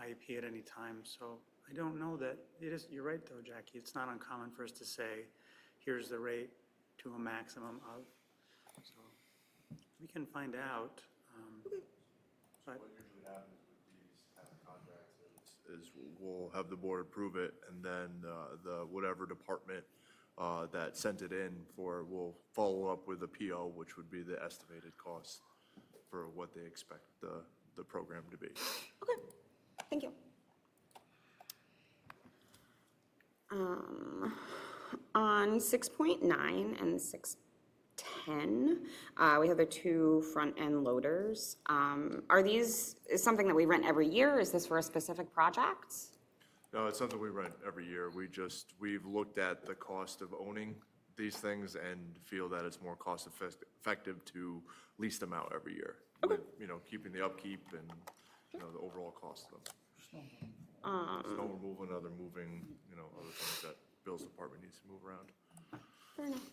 IEP at any time. So I don't know that, it is, you're right though, Jackie, it's not uncommon for us to say, here's the rate to a maximum of. So we can find out. But What usually happens with these kind of contracts is we'll have the board approve it, and then the whatever department that sent it in for will follow up with a PO, which would be the estimated cost for what they expect the program to be. Okay, thank you. On 6.9 and 6.10, we have the two front-end loaders. Are these, is something that we rent every year? Is this for a specific project? No, it's something we rent every year. We've looked at the cost of owning these things and feel that it's more cost effective to lease them out every year. With, keeping the upkeep and, the overall cost of them. Snow removal and other moving, other things that Bill's department needs to move around. Fair enough.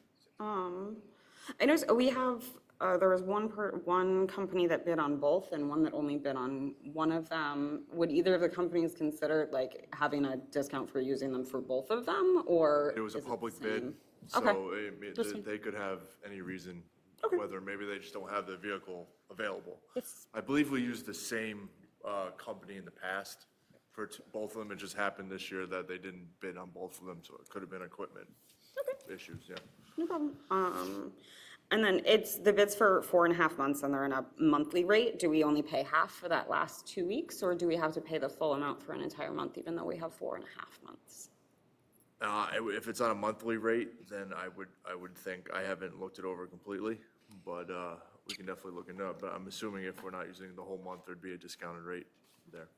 I noticed we have, there was one company that bid on both and one that only bid on one of them. Would either of the companies consider like having a discount for using them for both of them, or? It was a is the public bid, same? so Okay. they could have any reason, whether maybe they just don't have the vehicle available. It's- I believe we used the same company in the past for both of them. It just happened this year that they didn't bid on both of them, so it could have been equipment issues, yeah. No problem. And then it's, the bid's for 4.5 months and they're in a monthly rate. Do we only pay half for that last 2 weeks, or do we have to pay the full amount for an entire month, even though we have 4.5 months? If it's on a monthly rate, then I would think, I haven't looked it over completely, but we can definitely look it up. But I'm assuming if we're not using the whole month, there'd be a discounted rate there.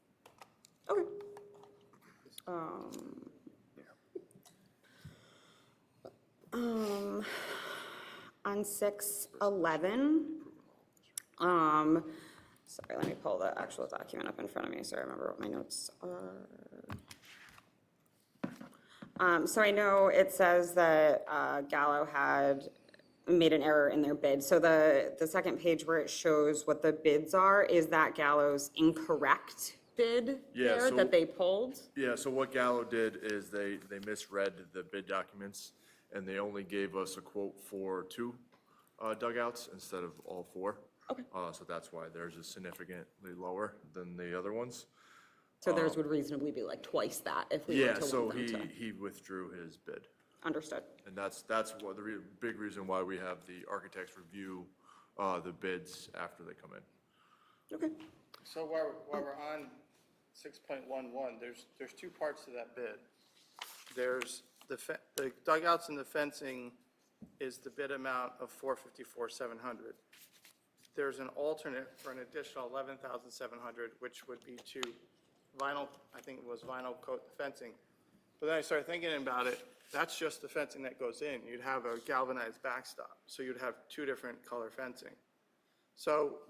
Okay. On 6.11, Sorry, let me pull the actual document up in front of me so I remember what my notes are. So I know it says that Gallo had made an error in their bid. So the second page where it shows what the bids are, is that Gallo's incorrect bid Yeah, there so- that they pulled? Yeah, so what Gallo did is they misread the bid documents, and they only gave us a quote for 2 dugouts instead of all 4. Okay. So that's why theirs is significantly lower than the other ones. So theirs would reasonably be like twice that if we were Yeah, to so want them to. he withdrew his bid. Understood. And that's what the big reason why we have the architects review the bids after they come in. Okay. So while we're on 6.11, there's 2 parts to that bid. There's the dugouts and the fencing is the bid amount of $454,700. There's an alternate for an additional $11,700, which would be to vinyl, I think it was vinyl coat the fencing. But then I started thinking about it, that's just the fencing that goes in. You'd have a galvanized backstop, so you'd have 2 different color fencing. So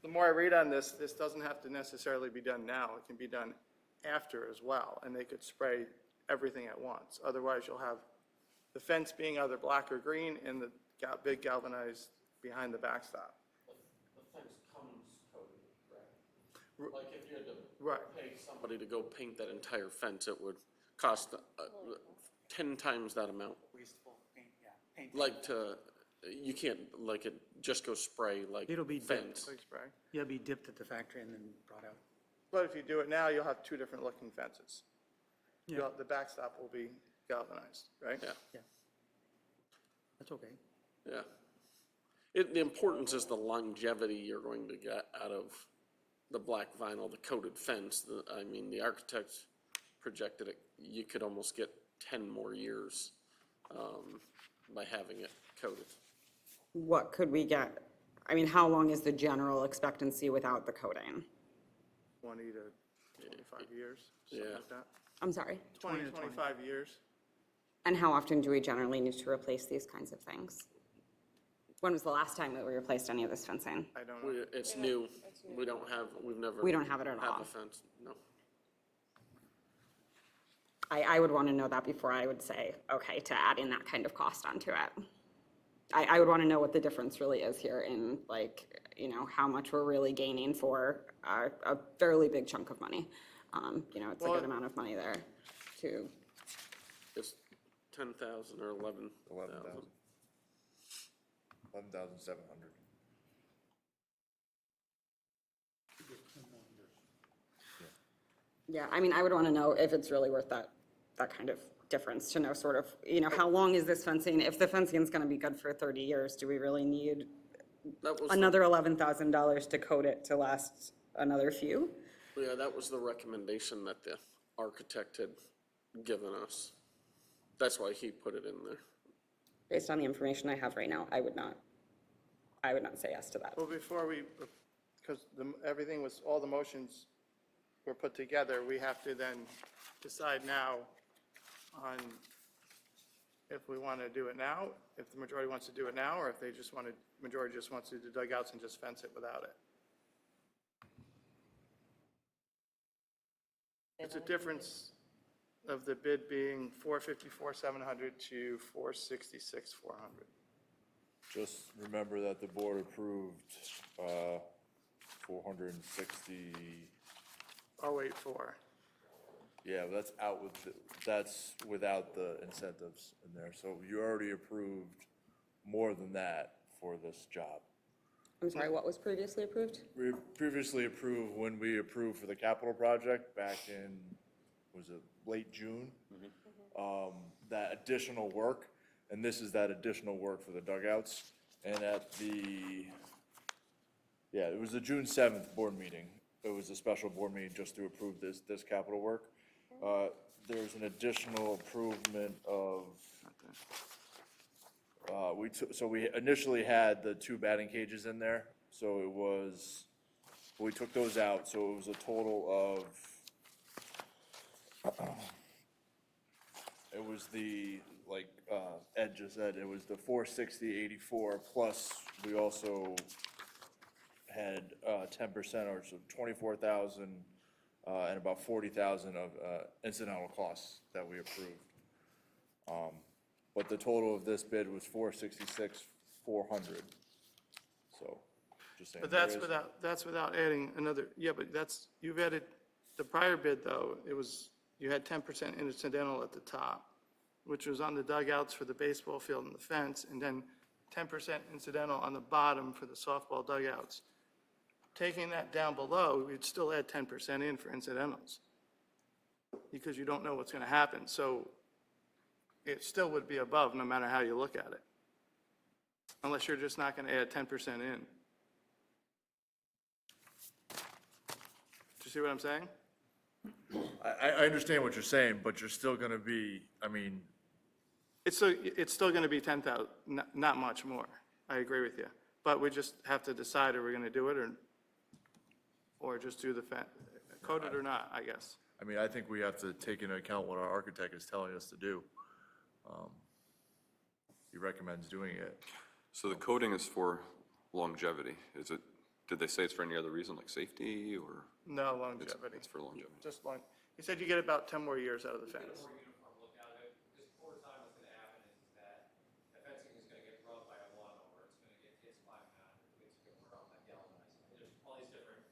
the more I read on this, this doesn't have to necessarily be done now. It can be done after as well, and they could spray everything at once. Otherwise, you'll have the fence being either black or green and the big galvanized behind the backstop. The fence comes coated, correct? Like if you had to Right. pay somebody to go paint that entire fence, it would cost 10 times that amount. Wasteful paint, yeah, paint. Like you can't, like it just go spray like It'll be fence. Big spray. You'll be dipped at the factory and then brought out. But if you do it now, you'll have 2 different looking fences. Yeah. The backstop will be galvanized, right? Yeah, Yeah. That's okay. yeah. The importance is the longevity you're going to get out of the black vinyl, the coated fence. I mean, the architect projected it, you could almost get 10 more years by having it coated. What could we get? I mean, how long is the general expectancy without the coating? 20 to 25 years, something Yeah. like that. I'm sorry. 20 to 25 years. And how often do we generally need to replace these kinds of things? When was the last time that we replaced any of this fencing? I don't know. It's new. We don't have, we've never. We don't have it at all. Have a fence, no. I would want to know that before I would say, okay, to add in that kind of cost onto it. I would want to know what the difference really is here in, like, you know, how much we're really gaining for a fairly big chunk of money. You know, it's a good amount of money there to, It's 10,000 or 11,000. 11,700. yeah, I mean, I would want to know if it's really worth that kind of difference to know sort of, you know, how long is this fencing? If the fencing is going to be good for 30 years, do we really need That was, another $11,000 to coat it to last another few? yeah, that was the recommendation that the architect had given us. That's why he put it in there. Based on the information I have right now, I would not say yes to that. Well, before we, because everything was, all the motions were put together, we have to then decide now on if we want to do it now, if the majority wants to do it now, or if they just want to, majority just wants to do dugouts and just fence it without it. It's a difference of the bid being $454,700 to $466,400. Just remember that the board approved 460, 084. yeah, that's out with, that's without the incentives in there. So you already approved more than that for this job. I'm sorry, what was previously approved? We previously approved, when we approved for the capital project back in, was it late June? That additional work, and this is that additional work for the dugouts. And at the, yeah, it was the June 7th board meeting. It was a special board meeting just to approve this capital work. There's an additional improvement of, so we initially had the 2 batting cages in there. So it was, we took those out, so it was a total of, it was the, like Ed just said, it was the 460.84, plus we also had 10% or so 24,000 and about 40,000 of incidental costs that we approved. But the total of this bid was 466,400. So, just saying. But there is- that's without adding another, yeah, but you've added, the prior bid though, you had 10% incidental at the top, which was on the dugouts for the baseball field and the fence, and then 10% incidental on the bottom for the softball dugouts. Taking that down below, we'd still add 10% in for incidentals, because you don't know what's gonna happen, so it still would be above no matter how you look at it. Unless you're just not gonna add 10% in. Do you see what I'm saying? I understand what you're saying, but you're still gonna be, I mean, It's still gonna be 10,000, not much more. I agree with you. But we just have to decide, are we gonna do it or just do the code it or not, I guess. I mean, I think we have to take into account what our architect is telling us to do. He recommends doing it. So the coding is for longevity. Did they say it's for any other reason, like safety, or? No longevity. It's for longevity. Just he said you get about 10 more years out of the fence. Uniform look out of it, because over time what's gonna happen is that the fencing is gonna get rubbed by a lawnmower, it's gonna get hits by a mat, it's gonna wear off that galvanized. There's all these different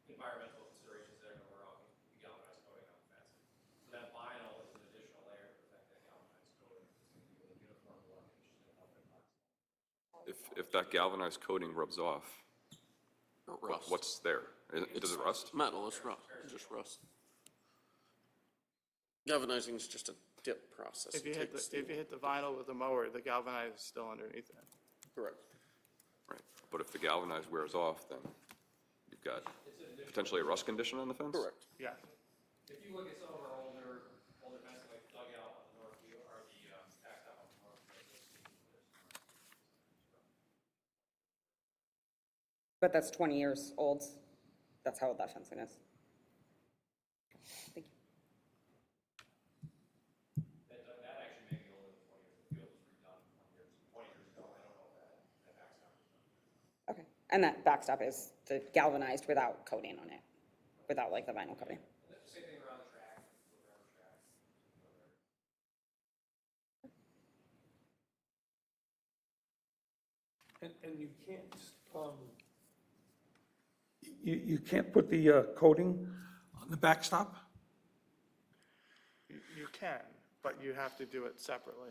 environmental considerations that are gonna wear off the galvanized coating on the fencing. So that vinyl is an additional layer to protect that galvanized coating. It's gonna give it a uniform look, and it's just gonna help it last. If that galvanized coating rubs off, Rust. what's there? Does it rust? Metal, it's rust, just rust. Galvanizing is just a dip process. If you It hit takes if you hit the vinyl with the mower, the galvanized is still underneath it. Correct. Right. But if the galvanized wears off, then you've got potentially a rust condition on the fence? Correct. Yeah. If you look at some of our older fencing, like the dugout on the north view, or the backstop on the north view. But that's 20 years old. That's how old that fencing is. Thank you. That actually may be older than 20 years. The field was redone 20 years ago. I don't know if that backstop was done. Okay, and that backstop is the galvanized without coating on it, without like the vinyl coating. And that's the same thing around the track, around the track. And you can't, you can't put the coating on the backstop? You can, but you have to do it separately.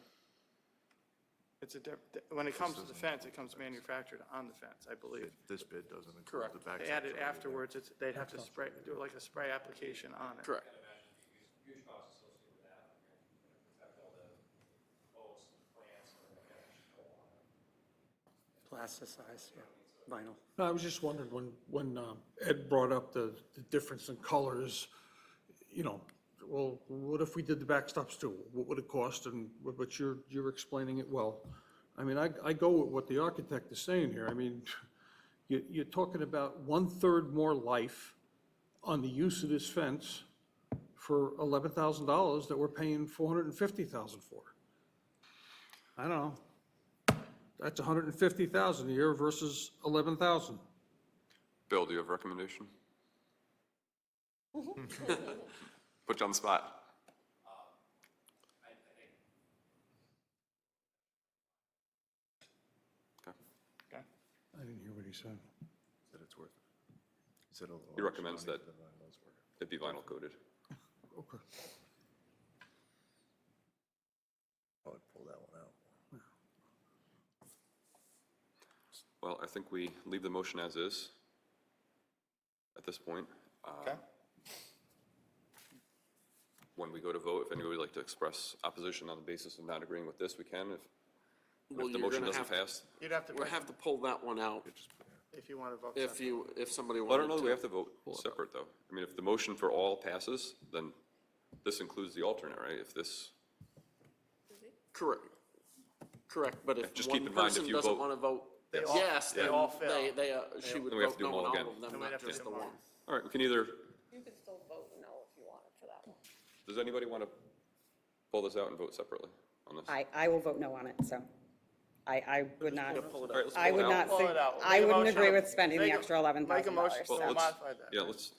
When it comes to the fence, it comes manufactured on the fence, I believe. This bid doesn't include the backside. They add it afterwards, they'd have to do like a spray application on it. Correct. Huge costs associated with that. Protect all the posts and plants and everything like that. Should go on it. Plasticized, yeah, vinyl. No, I was just wondering, when Ed brought up the difference in colors, well, what if we did the backstops too? What would it cost? But you're explaining it well. I mean, I go with what the architect is saying here. I mean, you're talking about 1/3 more life on the use of this fence for $11,000 that we're paying $450,000 for. I don't know. That's $150,000 a year versus $11,000. Bill, do you have a recommendation? Put you on the spot. I didn't hear what he said. Said it's worth it. He said a little He recommends extra that money for the vinyl's worth it. it be vinyl coated. Okay. I would pull that one out. Well, I think we leave the motion as is at this point. Okay. When we go to vote, if anybody would like to express opposition on the basis of not agreeing with this, we can. Well, If the you're motion gonna doesn't have to- pass, You'd have to, We'll have to pull that one out if you want to vote. if somebody well, I don't wanted know that to. we have to vote separate, though. I mean, if the motion for all passes, then this includes the alternate, right? If this, Correct. Correct, but if just keep one in mind if person you doesn't vote- want to vote They all- yes, they then all fail. she would Then we have vote to do them no all on again. all of them, Then we'd not have to just do the them all. one. all right, we can either, You could still vote no if you wanted for that one. does anybody want to pull this out and vote separately on this? I will vote no on it, so. I would not, Pull it All right, let's I pull it would out. not, Pull it out. I Make a wouldn't motion. agree with spending the Make a- extra $11,000. Make a motion, so- we'll modify that. Yeah, let's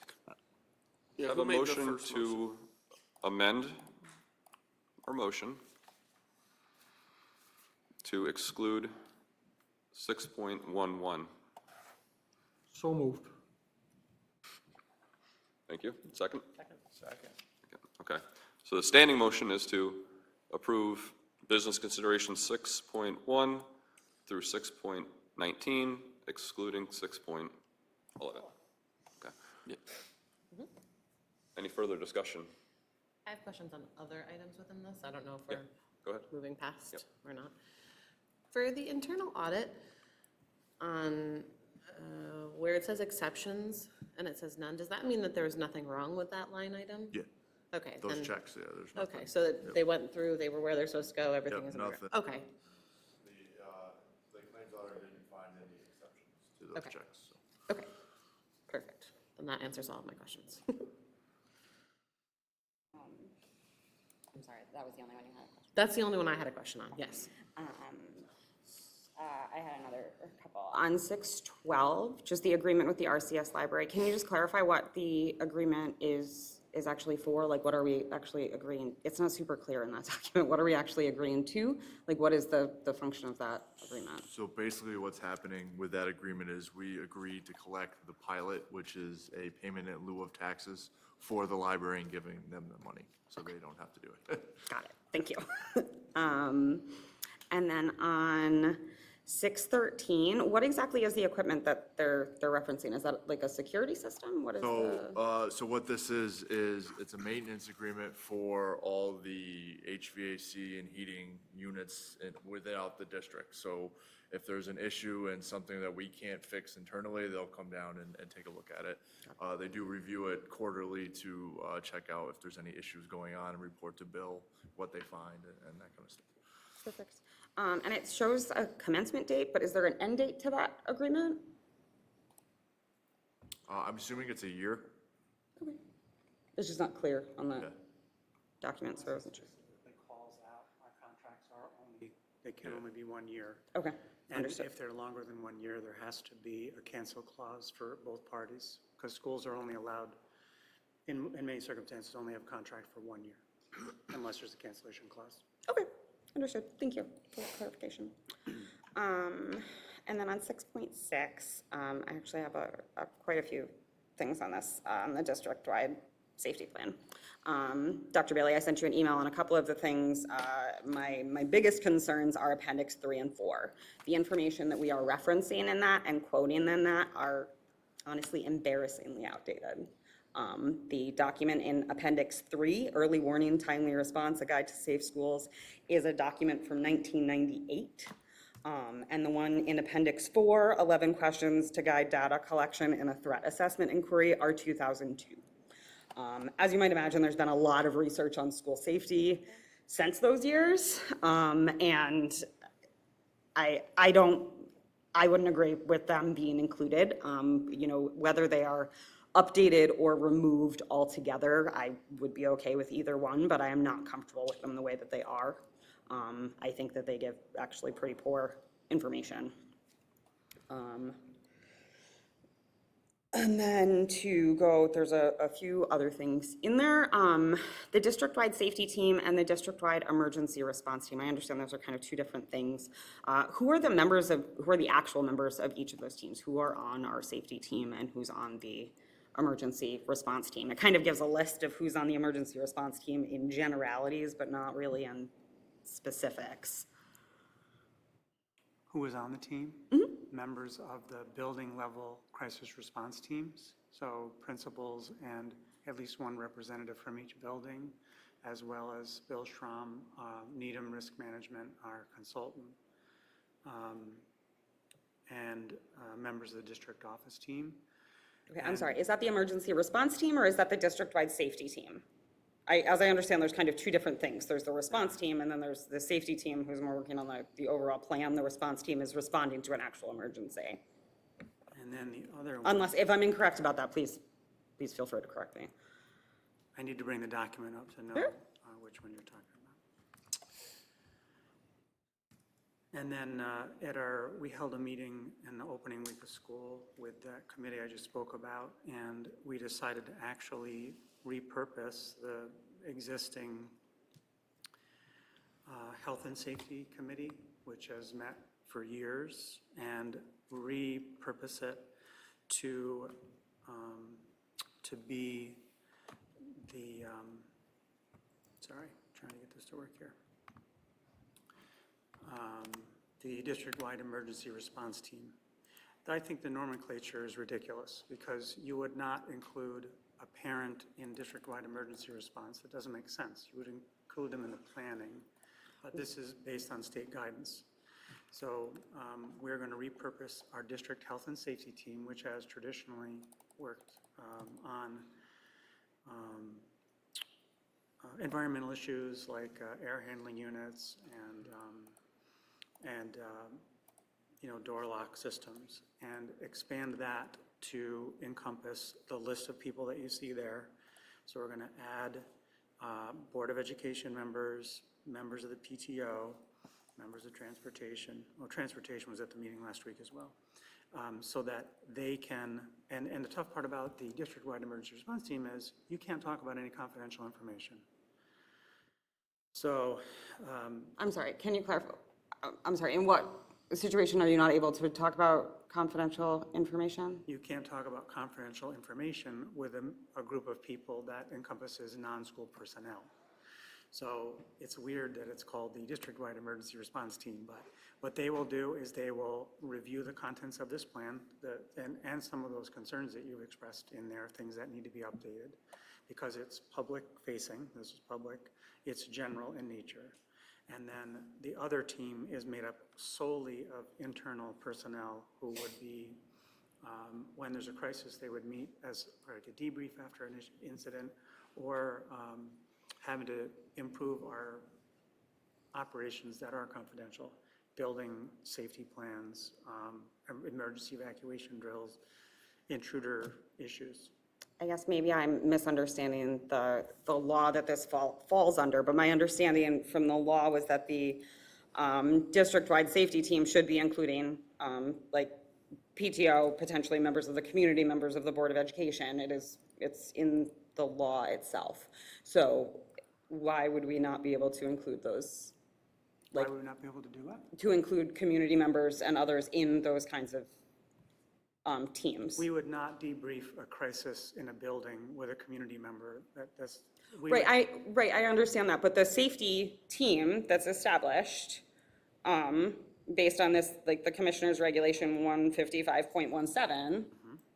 Yeah, have who a made the motion first motion? to amend our motion to exclude 6.11. So moved. Thank you. Second? Second. Okay. So the standing motion is to approve business consideration 6.1 through 6.19, excluding 6.11. Okay. Any further discussion? I have questions on other items within this. I don't know if Yeah, we're go ahead. moving past or not. For the internal audit, on where it says exceptions and it says none, does that mean that there was nothing wrong with that line item? Yeah, Okay. those then- checks, yeah, there's nothing. Okay, so that they went through, they were where they're supposed to go, everything Yep, is in order. nothing. Okay, The claims auditor didn't find any exceptions to those Okay. checks, so. okay, perfect. Then that answers all of my questions. I'm sorry, that was the only one you had a question. That's the only one I had a question on, yes. I had another couple. On 612, just the agreement with the RCS library, can you just clarify what the agreement is actually for? Like, what are we actually agreeing? It's not super clear in that document. What are we actually agreeing to? Like, what is the function of that agreement? So basically what's happening with that agreement is we agreed to collect the pilot, which is a payment in lieu of taxes for the library and giving them the money, so they don't have to do it. Got it, thank you. And then on 613, what exactly is the equipment that they're referencing? Is that like a security system? What is the? So what this is it's a maintenance agreement for all the HVAC and heating units without the district. So if there's an issue and something that we can't fix internally, they'll come down and take a look at it. They do review it quarterly to check out if there's any issues going on and report to Bill what they find and that kind of stuff. Perfect. And it shows a commencement date, but is there an end date to that agreement? I'm assuming it's a year. Okay. It's just not clear on the Yeah. document, so I wasn't sure. Specifically calls out, our contracts are only, they can only be 1 year. Okay, And understood. if they're longer than 1 year, there has to be a cancel clause for both parties, because schools are only allowed, in many circumstances, only have contract for 1 year, unless there's a cancellation clause. Okay, understood. Thank you for that clarification. And then on 6.6, I actually have quite a few things on this, the district-wide safety plan. Dr. Bailey, I sent you an email on a couple of the things. My biggest concerns are Appendix 3 and 4. The information that we are referencing in that and quoting in that are honestly embarrassingly outdated. The document in Appendix 3, Early Warning, Timely Response, A Guide to Safe Schools, is a document from 1998. And the one in Appendix 4, 11 Questions to Guide Data Collection and a Threat Assessment Inquiry, are 2002. As you might imagine, there's been a lot of research on school safety since those years. And I wouldn't agree with them being included. Whether they are updated or removed altogether, I would be okay with either one, but I am not comfortable with them the way that they are. I think that they give actually pretty poor information. And then there's a few other things in there. The district-wide safety team and the district-wide emergency response team, I understand those are kind of two different things. Who are the actual members of each of those teams? Who are on our safety team and who's on the emergency response team? It kind of gives a list of who's on the emergency response team in generalities, but not really in specifics. Who is on the team? Members of the building level crisis response teams, so principals and at least one representative from each building, as well as Bill Schramm, Needham Risk Management, our consultant, and members of the district office team. Okay, I'm sorry, is that the emergency response team or is that the district-wide safety team? As I understand, there's kind of two different things. There's the response team and then there's the safety team who's more working on the overall plan. The response team is responding to an actual emergency. And then the other one, Unless, if I'm incorrect about that, please feel free to correct me. I need to bring the document up to know Sure. which one you're talking And then we held a meeting in the opening week of school with that committee I just spoke about, and we decided to actually repurpose the existing Health and Safety Committee, which has met for years, and repurpose it to be the, sorry, trying to get this to work here. The district-wide emergency response team. I think the nomenclature is ridiculous because you would not include a parent in district-wide emergency response. It doesn't make sense. You would include them in the planning, but this is based on state guidance. So we're going to repurpose our district health and safety team, which has traditionally worked on environmental issues like air handling units and door lock systems, and expand that to encompass the list of people that you see there. So we're going to add Board of Education members, members of the PTO, members of transportation. Well, transportation was at the meeting last week as well. So that they can, and the tough part about the district-wide emergency response team is you can't talk about any confidential information. So. I'm sorry, can you clarify? I'm sorry, in what situation are you not able to talk about confidential information? You can't talk about confidential information with a group of people that encompasses non-school personnel. So it's weird that it's called the district-wide emergency response team, but what they will do is they will review the contents of this plan and some of those concerns that you've expressed in there, things that need to be updated, because it's public-facing, this is public, it's general in nature. And then the other team is made up solely of internal personnel who would be, when there's a crisis, they would meet as like a debrief after an incident, or having to improve our operations that are confidential, building safety plans, emergency evacuation drills, intruder issues. I guess maybe I'm misunderstanding the law that this falls under, but my understanding from the law was that the district-wide safety team should be including like PTO, potentially members of the community, members of the Board of Education. It's in the law itself. So why would we not be able to include those? Why would we not be able to do that? To include community members and others in those kinds of teams. We would not debrief a crisis in a building with a community member. Right, I understand that, but the safety team that's established, based on this, like the Commissioner's Regulation 155.17,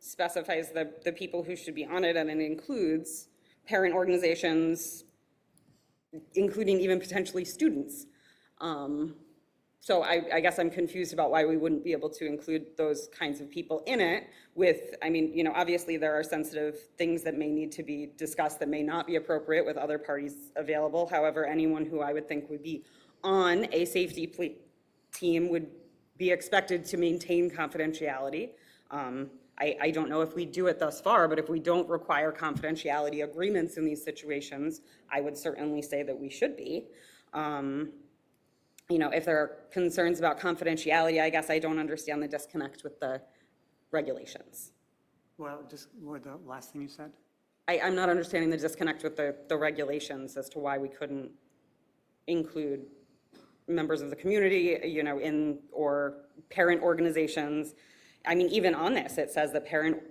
specifies the people who should be on it, and it includes parent organizations, including even potentially students. So I guess I'm confused about why we wouldn't be able to include those kinds of people in it with, I mean, obviously there are sensitive things that may need to be discussed that may not be appropriate with other parties available. However, anyone who I would think would be on a safety team would be expected to maintain confidentiality. I don't know if we do it thus far, but if we don't require confidentiality agreements in these I would certainly say that we should be. If there are concerns about confidentiality, I guess I don't understand the disconnect with the regulations. Well, just what the last thing you said? I'm not understanding the disconnect with the regulations as to why we couldn't include members of the community, or parent organizations. I mean, even on this, it says that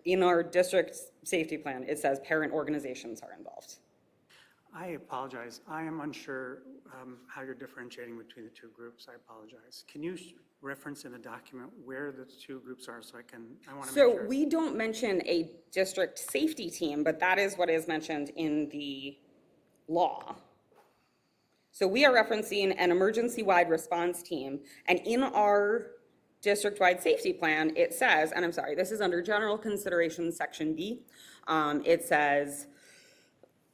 in our district safety plan, it says parent organizations are involved. I apologize. I am unsure how you're differentiating between the two groups. I apologize. Can you reference in the document where the two groups are so I want to make sure? So we don't mention a district safety team, but that is what is mentioned in the law. So we are referencing an emergency-wide response team, and in our district-wide safety plan, it says, and I'm sorry, this is under general consideration, section B. It says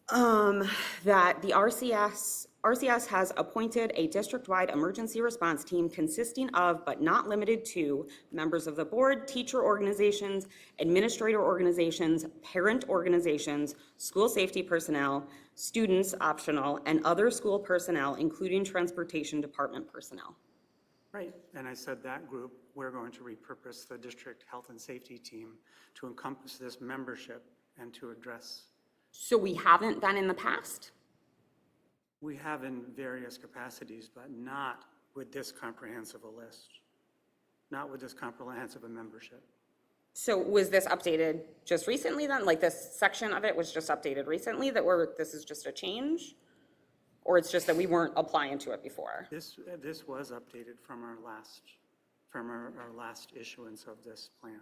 that the RCS has appointed a district-wide emergency response team consisting of, but not limited to, members of the board, teacher organizations, administrator organizations, parent organizations, school safety personnel, students optional, and other school personnel, including transportation department personnel. Right, and I said that group, we're going to repurpose the district health and safety team to encompass this membership and to address, So we haven't been in the past? we have in various capacities, but not with this comprehensive a list, not with this comprehensive a membership. So was this updated just recently then? Like this section of it was just updated recently this is just a change? Or it's just that we weren't applying to it before? This was updated from our last issuance of this plan.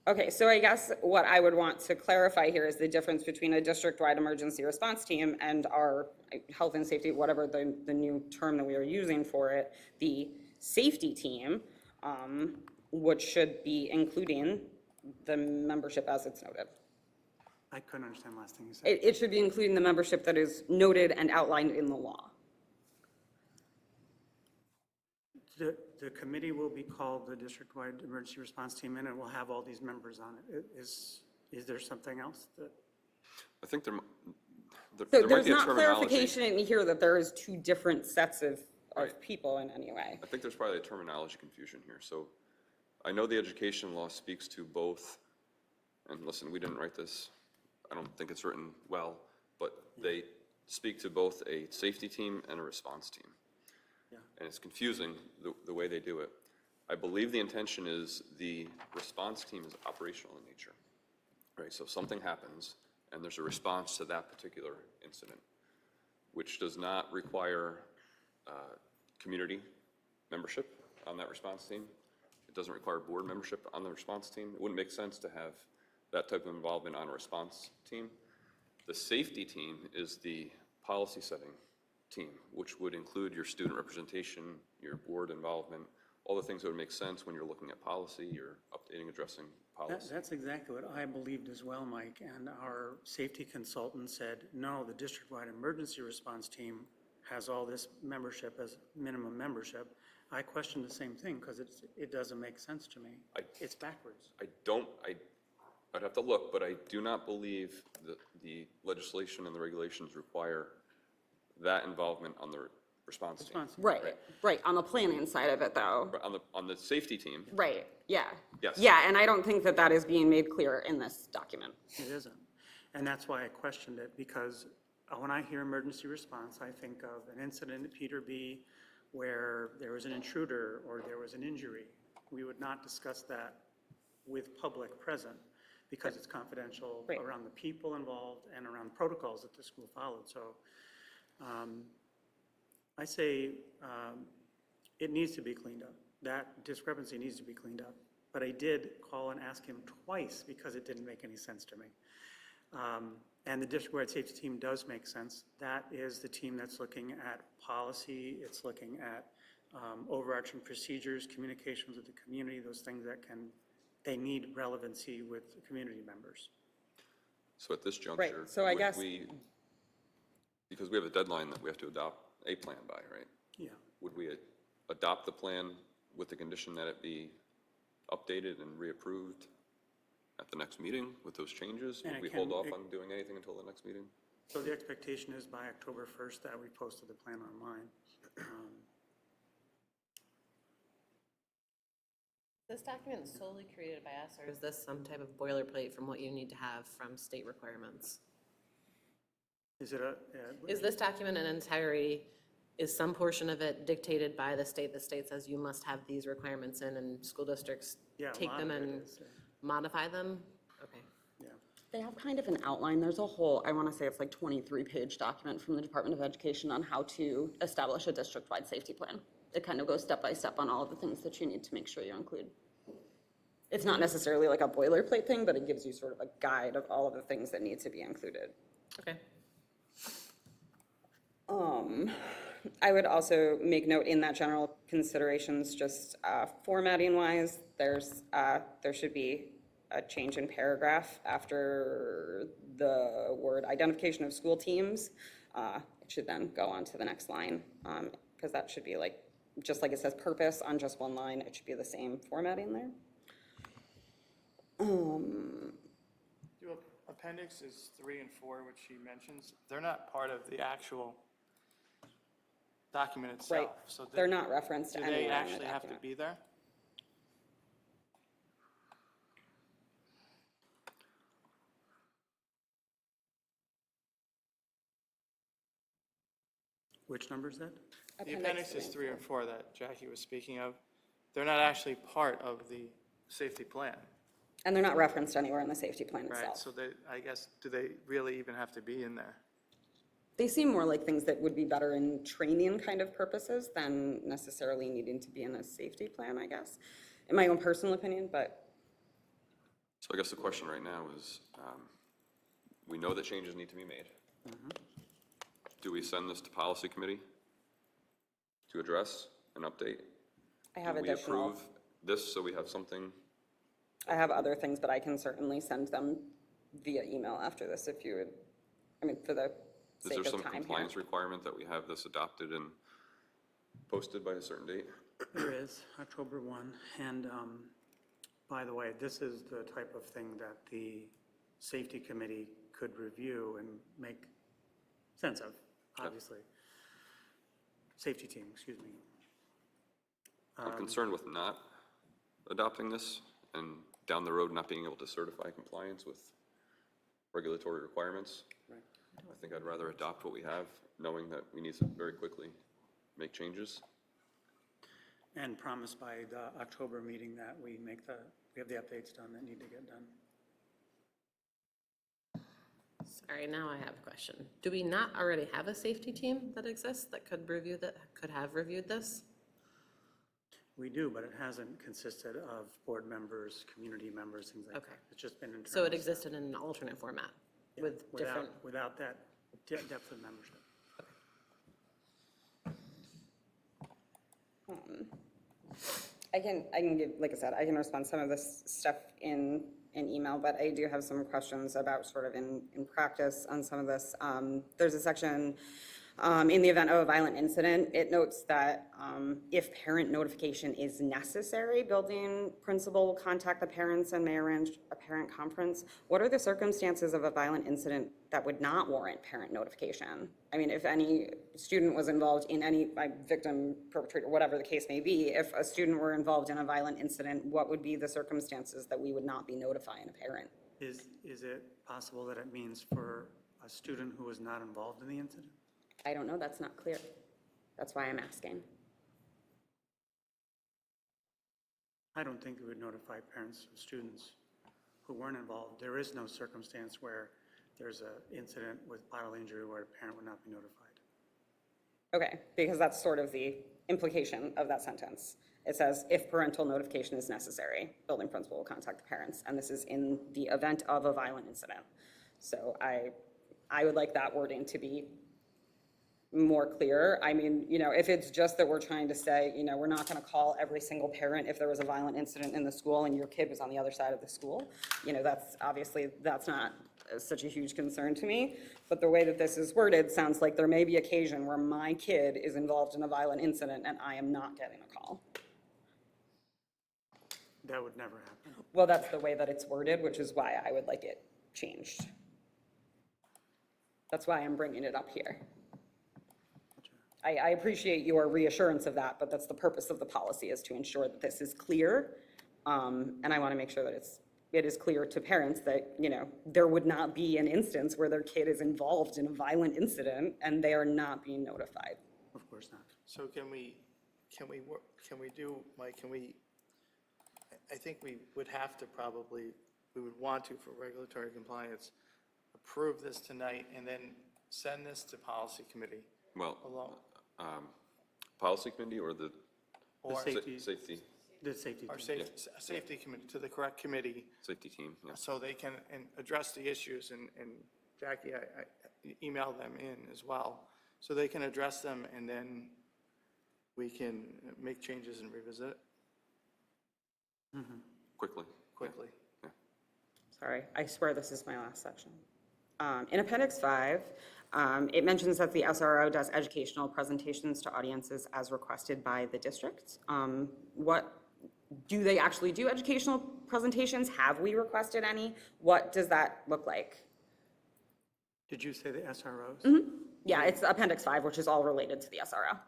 Okay, so I guess what I would want to clarify here is the difference between a district-wide emergency response team and our health and safety, whatever the new term that we are using for it, the safety team, which should be including the membership as it's noted. I couldn't understand the last thing you said. It should be including the membership that is noted and outlined in the law. The committee will be called the district-wide emergency response team, and it will have all these members on it. Is there something else that? I think there So might there's be a not terminology. clarification in here that there is two different sets of Right. people in any way. I think there's probably a terminology confusion here. So I know the education law speaks to both, and listen, we didn't write this. I don't think it's written well, but they speak to both a safety team and a response team. Yeah. And it's confusing the way they do it. I believe the intention is the response team is operational in nature, right? So if something happens and there's a response to that particular incident, which does not require community membership on that response team. It doesn't require board membership on the response team. It wouldn't make sense to have that type of involvement on a response team. The safety team is the policy setting team, which would include your student representation, your board involvement, all the things that would make sense when you're looking at policy, you're updating, addressing policy. That's exactly what I believed as well, Mike, and our safety consultant said, no, the district-wide emergency response team has all this membership as minimum membership. I questioned the same thing because it doesn't make sense to me. It's backwards. I'd have to look, but I do not believe that the legislation and the regulations require that involvement on the response team. Right, on the planning side of it though. But on the safety team, Right, yeah. Yes. Yeah, and I don't think that that is being made clear in this document. It isn't. And that's why I questioned it, because when I hear emergency response, I think of an incident at Peter B. where there was an intruder or there was an injury. We would not discuss that with public present because it's confidential Right. around the people involved and around protocols that the school followed. So I say it needs to be cleaned up. That discrepancy needs to be cleaned up. But I did call and ask him twice because it didn't make any sense to me. And the district-wide safety team does make sense. That is the team that's looking at policy, it's looking at overarching procedures, communications with the community, those things that they need relevancy with community members. so at this juncture. so I would guess- because we have a deadline that we have to adopt a plan by, right? Yeah. Would we adopt the plan with the condition that it be updated and reapproved at the next meeting with those changes? And Would it we can- hold off it- on doing anything until the next meeting? So the expectation is by October 1st that we posted the plan online. This document is solely created by us, or is this some type of boilerplate from what you need to have from state requirements? Is it a? Is this document in entirety, is some portion of it dictated by the state says you must have these requirements in, and school districts Yeah, a take lot them of it and is, modify them? Okay. yeah. They have kind of an outline. There's a whole, I want to say it's like 23-page document from the Department of Education on how to establish a district-wide safety plan. It kind of goes step by step on all of the things that you need to make sure you include. It's not necessarily like a boilerplate thing, but it gives you sort of a guide of all of the things that need to be included. Okay. I would also make note in that general considerations, just formatting wise, there should be a change in paragraph after the word identification of school teams. It should then go on to the next line, because that should be like, just like it says purpose on just one line, it should be the same formatting there. Do appendixes 3 and 4, which she mentions, they're not part of the actual document Right. itself. So They're not referenced do anywhere they in the actually have to document. be there? Which number is that? The appendices 3 and 4 that Jackie was speaking of, they're not actually part of the safety plan. And they're not referenced anywhere in the safety plan Right, itself. so they, I guess, do they really even have to be in there? They seem more like things that would be better in training kind of purposes than necessarily needing to be in a safety plan, I guess. In my own personal opinion, but So I guess the question right now is, we know that changes need to be made. Do we send this to policy committee to address and update? I have Do we additional, approve this so we have something? I have other things, but I can certainly send them via email after this if you would, I mean, for the Is sake there of some time here. compliance requirement that we have this adopted and posted by a certain date? There is, October 1. And by the way, this is the type of thing that the safety committee could review and make sense of, obviously. Safety team, excuse me. I'm concerned with not adopting this and down the road not being able to certify compliance with regulatory requirements. Right. I think I'd rather adopt what we have, knowing that we need to very quickly make changes. And promise by the October meeting that we have the updates done that need to get done. Sorry, now I have a question. Do we not already have a safety team that exists that could have reviewed this? We do, but it hasn't consisted of board members, community members, things like that. Okay. It's just been internal. So it staff. existed in an alternate format with Without- different, Without that depth of membership. I can give, like I said, I can respond to some of this stuff in email, but I do have some questions about sort of in practice on some of this. There's a section, in the event of a violent incident, it notes that if parent notification is necessary, building principal will contact the parents and may arrange a parent conference. What are the circumstances of a violent incident that would not warrant parent notification? I mean, if any student was involved in any victim, perpetrator, whatever the case may be, if a student were involved in a violent incident, what would be the circumstances that we would not be notifying a parent? Is it possible that it means for a student who was not involved in the incident? I don't know, that's not clear. That's why I'm asking. I don't think we would notify parents of students who weren't involved. There is no circumstance where there's an incident with bodily injury where a parent would not be notified. Okay, because that's sort of the implication of that sentence. It says, if parental notification is necessary, building principal will contact the parents, and this is in the event of a violent incident. So I would like that wording to be more clear. I mean, if it's just that we're trying to say, we're not gonna call every single parent if there was a violent incident in the school and your kid was on the other side of the school, that's obviously, that's not such a huge concern to me. But the way that this is worded sounds like there may be occasion where my kid is involved in a violent incident and I am not getting a call. That would never happen. Well, that's the way that it's worded, which is why I would like it changed. That's why I'm bringing it up here. I appreciate your reassurance of that, but that's the purpose of the policy, is to ensure that this is clear. And I want to make sure that it is clear to parents that, there would not be an instance where their kid is involved in a violent incident and they are not being notified. Of course not. So can we do, Mike, I think we would have to probably, we would want to, for regulatory compliance, approve this tonight and then send this to policy committee Well, alone. policy committee or the Or, Safety. safety The safety or team. safety committee, to the correct committee, team, yeah. so they can address the issues, and Jackie, I emailed them in as well, so they can address them, and then we can make changes and revisit it Quickly. quickly. Sorry, I swear this is my last section. In Appendix 5, it mentions that the SRO does educational presentations to audiences as requested by the district. Do they actually do educational presentations? Have we requested any? What does that look like? Did you say the SROs? Yeah, it's Appendix 5, which is all related to the SRO.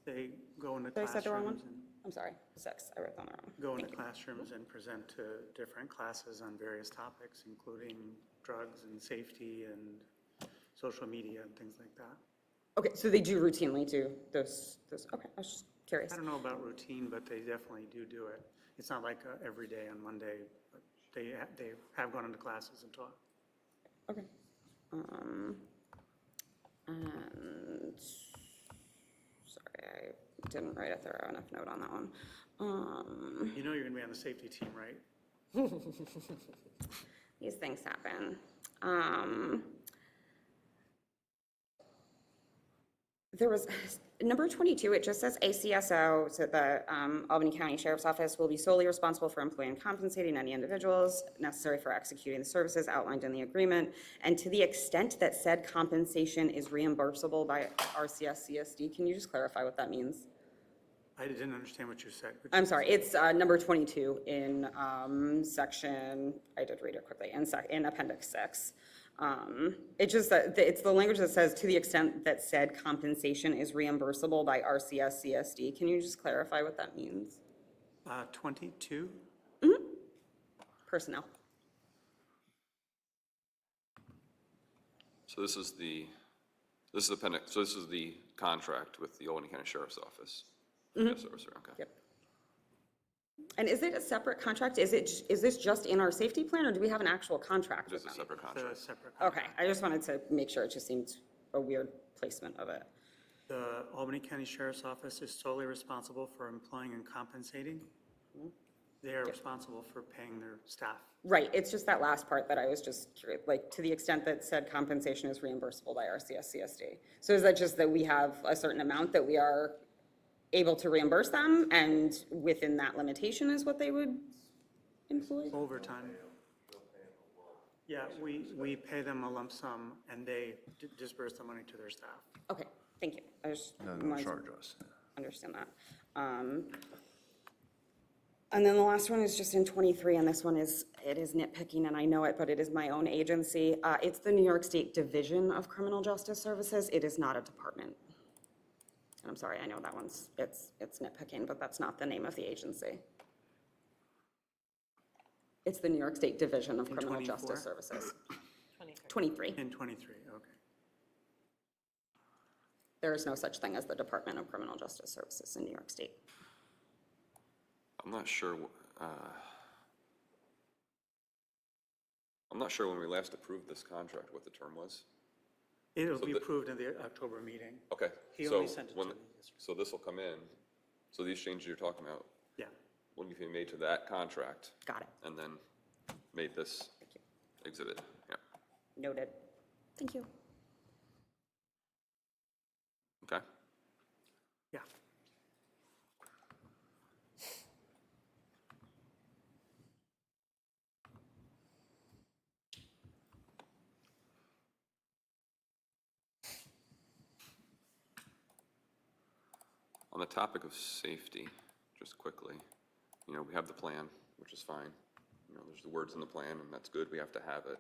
They go into Did I set the wrong one? classrooms and I'm sorry, 6, I wrote down the wrong. go into classrooms and present to different classes on various topics, including drugs and safety and social media and things like that. Okay, so they do routinely do those, okay, I was just curious. I don't know about routine, but they definitely do it. It's not like every day on Monday, but they have gone into classes and taught. Okay. And, sorry, I didn't write a thorough enough note on that one. You know you're gonna be on the safety team, right? These things happen. There was, number 22, it just says ACSO, so the Albany County Sheriff's Office will be solely responsible for employing and compensating any individuals necessary for executing the services outlined in the agreement, and to the extent that said compensation is reimbursable by RCS-CSD. Can you just clarify what that means? I didn't understand what you said. I'm sorry, it's number 22 in section, I did read it quickly, in appendix 6. It's just that, it's the language that says, to the extent that said compensation is reimbursable by RCS-CSD. Can you just clarify what that means? 22? Personnel. So this is the appendix, so this is the contract with the Albany County Sheriff's Office. Yes, sir, okay. Yep. And is it a separate contract? Is this just in our safety plan, or do we have an actual contract with Just a them? separate The contract. separate. Okay, I just wanted to make sure. It just seemed a weird placement of it. The Albany County Sheriff's Office is solely responsible for employing and compensating. They are responsible for paying their staff. Right, it's just that last part that I was just curious, like, to the extent that said compensation is reimbursable by RCS-CSD. So is that just that we have a certain amount that we are able to reimburse them, and within that limitation is what they would employ? Overtime. Yeah, we pay them a lump sum, and they disperse the money to their staff. Okay, thank you. I just No, wanted to charge us. understand that. And then the last one is just in 23, and this one is nitpicking, and I know it, but it is my own agency. It's the New York State Division of Criminal Justice Services. It is not a department. And I'm sorry, I know that one's, it's nitpicking, but that's not the name of the agency. It's the New York State Division of In Criminal 24? Justice Services. 23. In 23, okay. There is no such thing as the Department of Criminal Justice Services in New York State. I'm not sure, I'm not sure when we last approved this contract, what the term was. It'll So be the- approved in the October meeting. Okay. He so only sent it to when- me. So this will come in, so these changes you're talking about Yeah, will be made to that contract Got it. and then made this Thank you. exhibit, yeah, Noted. Thank you. okay? yeah. On the topic of safety, just quickly, you know, we have the plan, which is fine. You know, there's the words in the plan, and that's good, we have to have it.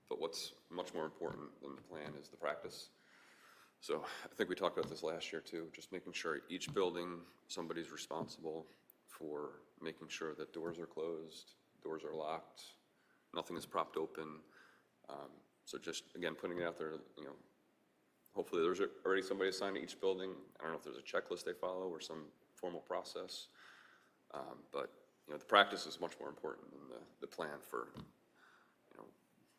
But what's much more important than the plan is the practice. So I think we talked about this last year too, just making sure each building, somebody's responsible for making sure that doors are closed, doors are locked, nothing is propped open. So just, again, putting it out there, you know, hopefully there's already somebody assigned to each building. I don't know if there's a checklist they follow or some formal process. But, you know, the practice is much more important than the plan for, you know,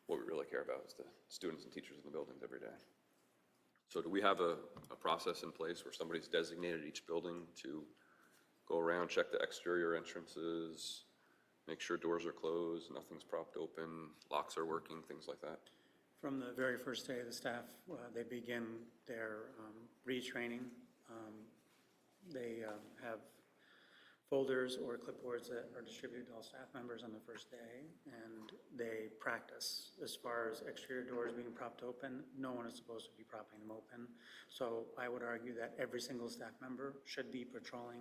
what we really care about is the students and teachers in the buildings every day. So do we have a process in place where somebody's designated each building to go around, check the exterior entrances, make sure doors are closed, nothing's propped open, locks are working, things like that? From the very first day, the staff, they begin their retraining. They have folders or clipboards that are distributed to all staff members on the first day, and they practice. As far as exterior doors being propped open, no one is supposed to be propping them open. So I would argue that every single staff member should be patrolling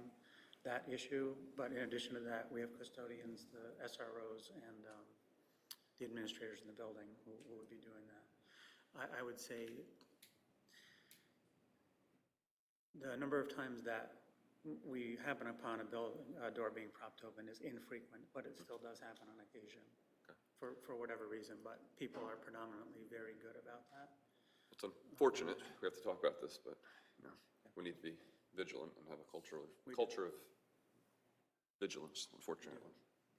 that issue, but in addition to that, we have custodians, the SROs, and the administrators in the building who would be doing that. I would say The number of times that we happen upon a door being propped open is infrequent, but it still does happen on occasion for whatever reason, but people are predominantly very good about that. It's unfortunate, we have to talk about this, but you know, we need to be vigilant and have a culture of vigilance, unfortunately.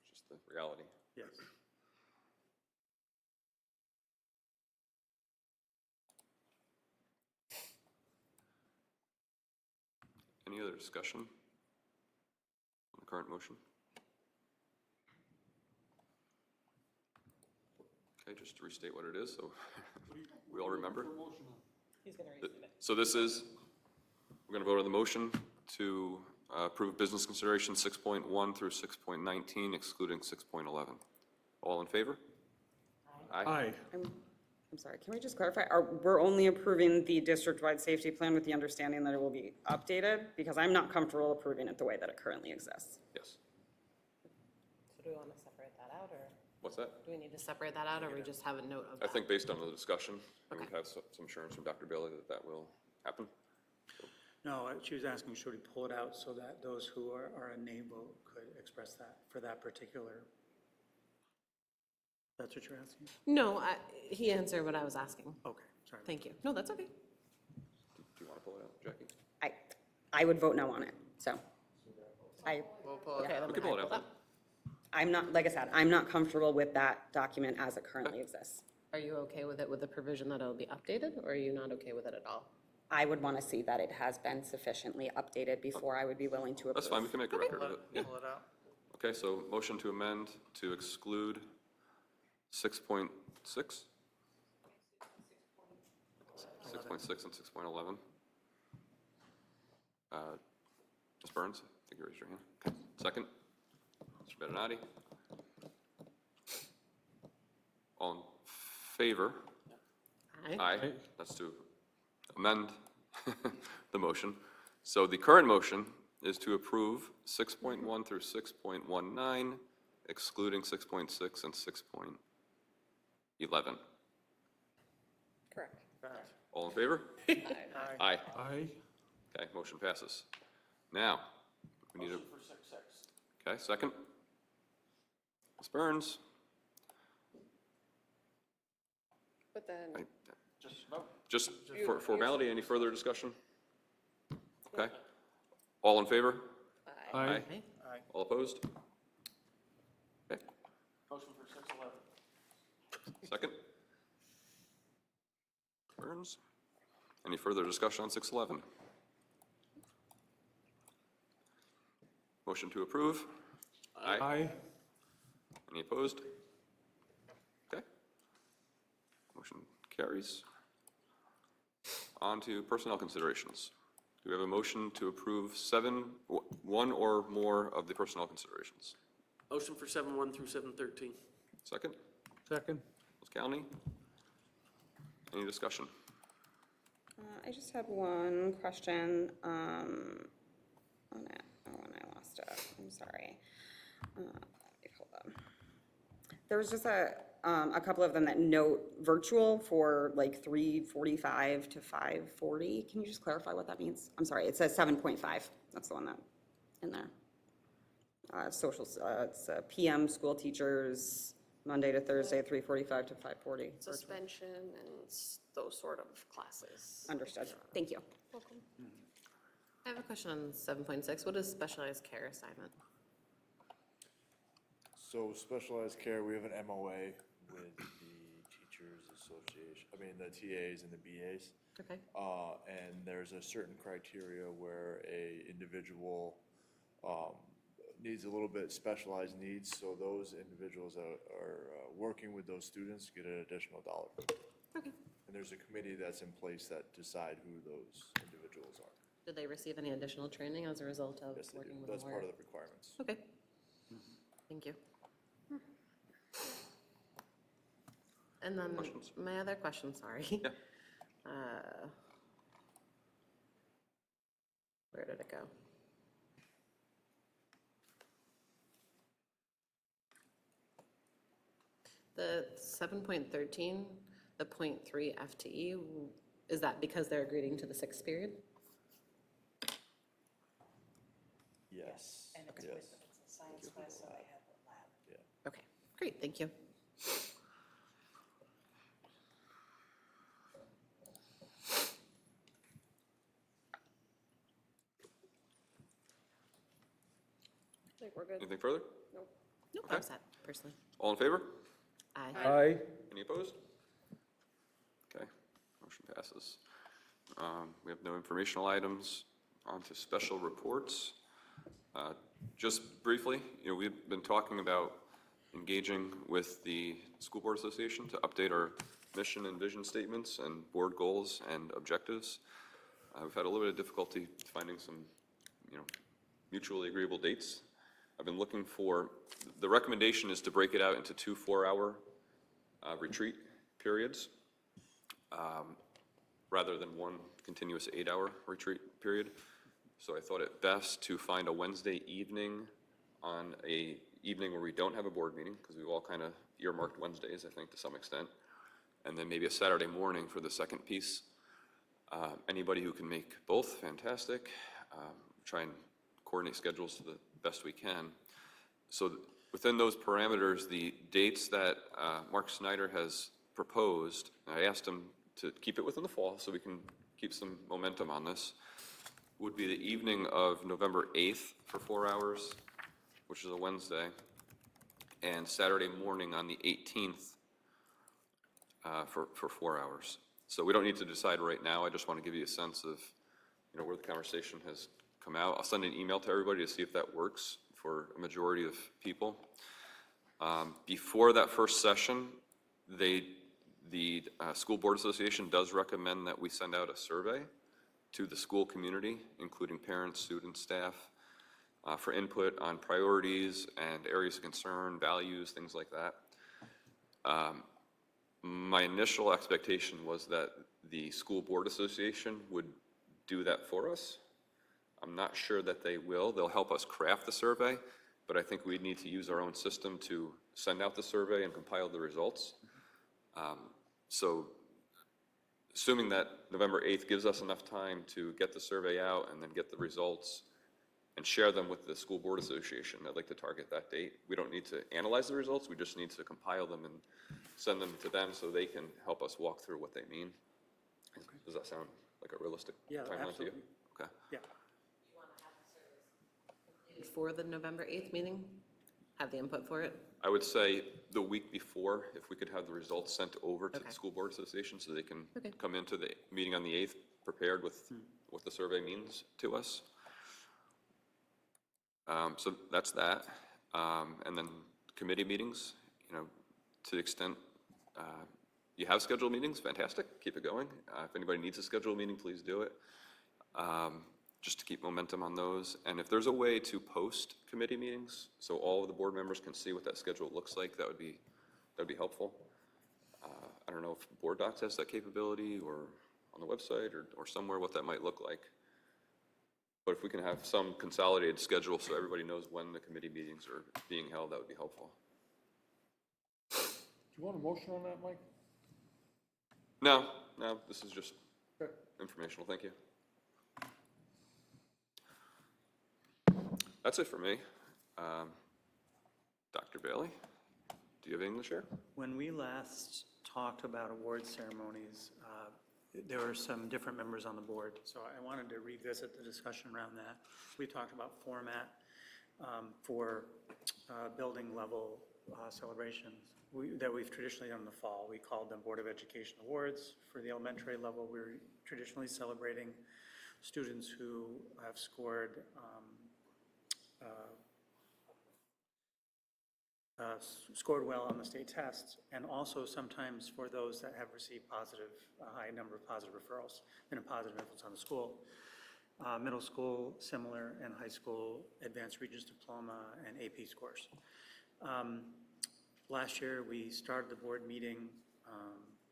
It's just the reality. Yes. Any other discussion on the current motion? Okay, just to restate what it is, so we all remember. He's gonna restate it. So this is, we're going to vote on the motion to approve business consideration 6.1 through 6.19, excluding 6.11. All in favor? Aye. I'm sorry, can we just clarify? We're only approving the district-wide safety plan with the understanding that it will be updated? Because I'm not comfortable approving it the way that it currently exists. Yes. So do we want to separate that out, or What's that? do we need to separate that out, or we just have a note of I that? think based on the discussion, and we Okay. have some assurance from Dr. Bailey that that will happen. No, she was asking, should we pull it out so that those who are unable could express that for that particular? That's what you're asking? No, he answered what I was asking. Okay, sorry. Thank you. No, that's okay. Do you want to pull it out, Jackie? I would vote no on it, so. We'll pull it Okay, out. then We can pull it out then. I'm not, like I said, I'm not comfortable with that document as it currently exists. Are you okay with it with the provision that it'll be updated, or are you not okay with it at all? I would want to see that it has been sufficiently updated before I would be willing to approve. That's fine, we can make a record of it. Yeah. Pull it out. Okay, so motion to amend to exclude 6.6? 6.6 and 6.11. Ms. Burns, I think you raised your hand. Okay, second. Mr. Bedinati. All in favor? Aye. That's to amend the motion. So the current motion is to approve 6.1 through 6.19, excluding 6.6 and 6.11. Correct. All in favor? Aye. Aye. Aye. Okay, motion passes. Now, we need a. For 6.6. Okay, second. Ms. Burns? But then, Just vote. Just for formality, any further discussion? Okay. All in favor? Aye. Aye. All opposed? Okay, Motion for 6.11. second. Burns? Any further discussion on 6.11? Motion to approve? Aye. Any opposed? Okay. Motion carries. On to personnel considerations. Do we have a motion to approve one or more of the personnel considerations? Motion for 7.1 through 7.13. Second, Second. Ms. County? Any discussion? I just had one question on it. Oh, and I lost it. I'm sorry. Hold on. There was just a couple of them that note virtual for like 3:45 to 5:40. Can you just clarify what that means? I'm sorry, it says 7.5. That's the one that, in there. It's PM school teachers, Monday to Thursday, 3:45 to 5:40. suspension and those sort of classes. Understood. Thank you. I have a question on 7.6. What is specialized care assignment? So specialized care, we have an MOA with the Teachers Association, the TAs and the BAs. Okay. And there's a certain criteria where a individual needs a little bit specialized needs, so those individuals are working with those students get an additional dollar. Okay. And there's a committee that's in place that decide who those individuals are. Did they receive any additional training as a result of Yes, they do. working with a That's lawyer? part of the requirements. Okay. Thank you. And then Questions? my other question, sorry. Yeah. Where did it go? The 7.13, the 0.3 FTE, is that because they're agreeing to the 6th period? Yes. And it's with, it's a science class, so I have a lab. Okay, great, thank you. I think we're good. Anything further? Nope, I'm Okay. set, personally. All in favor? Aye. Aye. Any opposed? Okay, motion passes. We have no informational items. On to special reports. Just briefly, we've been talking about engaging with the School Board Association to update our mission and vision statements and board goals and objectives. We've had a little bit of difficulty finding some, mutually agreeable dates. I've been looking for, the recommendation is to break it out into 2 4-hour retreat periods, rather than one continuous 8-hour retreat period. So I thought it best to find a Wednesday evening on a evening where we don't have a board meeting, because we've all kind of earmarked Wednesdays, I think, to some extent. And then maybe a Saturday morning for the second piece. Anybody who can make both, fantastic. Try and coordinate schedules to the best we can. So within those parameters, the dates that Mark Snyder has proposed, I asked him to keep it within the fall so we can keep some momentum on this, would be the evening of November 8th for 4 hours, which is a Wednesday, and Saturday morning on the 18th for 4 hours. So we don't need to decide right now. I just want to give you a sense of, where the conversation has come out. I'll send an email to everybody to see if that works for a majority of people. Before that first session, the School Board Association does recommend that we send out a survey to the school community, including parents, students, staff, for input on priorities and areas of concern, values, things like that. My initial expectation was that the School Board Association would do that for us. I'm not sure that they will. They'll help us craft the survey, but I think we need to use our own system to send out the survey and compile the results. So assuming that November 8th gives us enough time to get the survey out and then get the results and share them with the School Board Association, I'd like to target that date. We don't need to analyze the results, we just need to compile them and send them to them so they can help us walk through what they mean. Does that sound like a realistic timeline to you? Okay. Yeah. For the November 8th meeting, have the input for it? I would say the week before, if we could have the results sent over to Okay. the School Board Association so they can Okay. come into the meeting on the 8th prepared with what the survey means to us. So that's that. And then committee meetings, to the extent you have scheduled meetings, fantastic, keep it going. If anybody needs a scheduled meeting, please do it. Just to keep momentum on those. And if there's a way to post committee meetings so all of the board members can see what that schedule looks like, that would be helpful. I don't know if Board Docs has that capability or on the website or somewhere what that might look like. But if we can have some consolidated schedule so everybody knows when the committee meetings are being held, that would be helpful. Do you want a motion on that, Mike? No, this is just Okay. informational, thank you. That's it for me. Dr. Bailey, do you have anything to share? When we last talked about award ceremonies, there were some different members on the board, so I wanted to revisit the discussion around that. We talked about format for building level celebrations that we've traditionally done in the fall. We called them Board of Education Awards. For the elementary level, we're traditionally celebrating students who have scored well on the state tests, and also sometimes for those that have received a high number of positive referrals and a positive influence on the school. Middle school, similar, and high school, advanced Regents diploma and AP scores. Last year, we started the board meeting,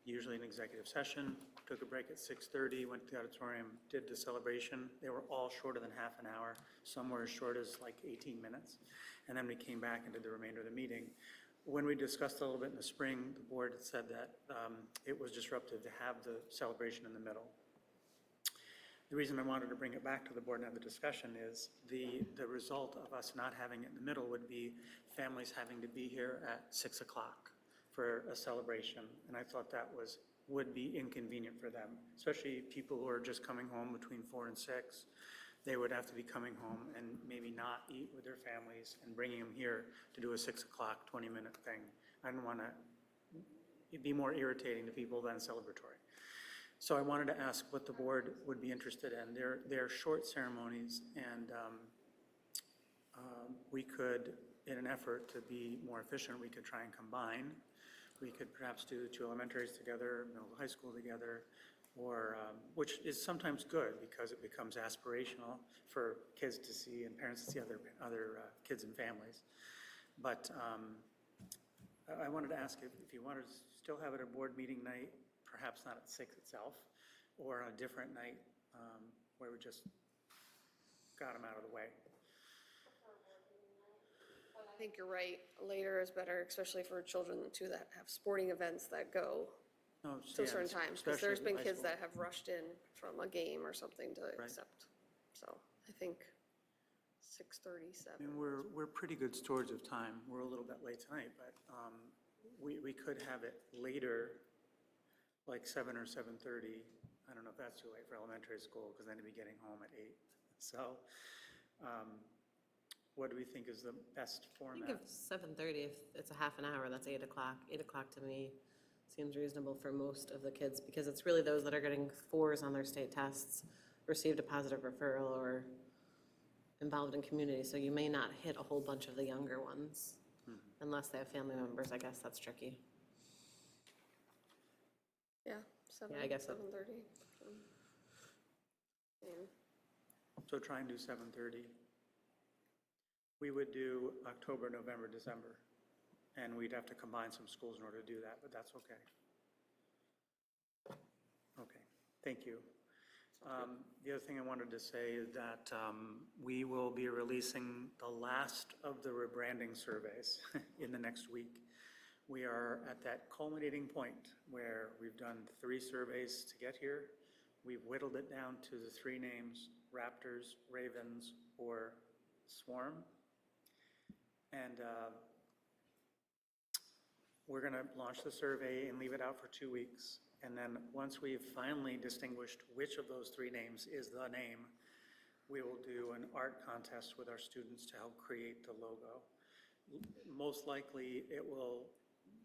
usually an executive session, took a break at 6:30, went to the auditorium, did the celebration. They were all shorter than half an hour. Some were as short as like 18 minutes. And then we came back and did the remainder of the meeting. When we discussed a little bit in the spring, the board said that it was disruptive to have the celebration in the middle. The reason I wanted to bring it back to the board and have the discussion is the result of us not having it in the middle would be families having to be here at 6 o'clock for a celebration. And I thought that would be inconvenient for them, especially people who are just coming home between 4 and 6. They would have to be coming home and maybe not eat with their families and bringing them here to do a 6 o'clock, 20-minute thing. I don't want to, it'd be more irritating to people than celebratory. So I wanted to ask what the board would be interested in. They're short ceremonies, and we could, in an effort to be more efficient, we could try and combine. We could perhaps do 2 elementaries together, middle high school together, or, which is sometimes good because it becomes aspirational for kids to see and parents to see other kids and families. But I wanted to ask if you wanted to still have it a board meeting night, perhaps not at 6 itself, or a different night where we just got them out of the way. I think you're right. Later is better, especially for children too that have sporting events that go to a certain time. Because there's been kids that have rushed in from a game or something to accept. So I think 6:37. And we're pretty good stewards of time. We're a little bit late tonight, but we could have it later, like 7 or 7:30. I don't know if that's too late for elementary school, because then they'd be getting home at 8. So what do we think is the best I format? think if 7:30, if it's a half an hour, that's 8 o'clock. 8 o'clock to me seems reasonable for most of the kids, because it's really those that are getting 4s on their state tests, received a positive referral, or involved in community. So you may not hit a whole bunch of the younger ones unless they have family members. I guess that's tricky. Yeah, 7, I guess 7:30. So try and do 7:30. We would do October, November, December, and we'd have to combine some schools in order to do that, but that's okay. Okay, thank you. The other thing I wanted to say is that we will be releasing the last of the rebranding surveys in the next week. We are at that culminating point where we've done 3 surveys to get here. We've whittled it down to the 3 names: Raptors, Ravens, or Swarm. And we're going to launch the survey and leave it out for 2 weeks. And then once we've finally distinguished which of those 3 names is the name, we will do an art contest with our students to help create the logo. Most likely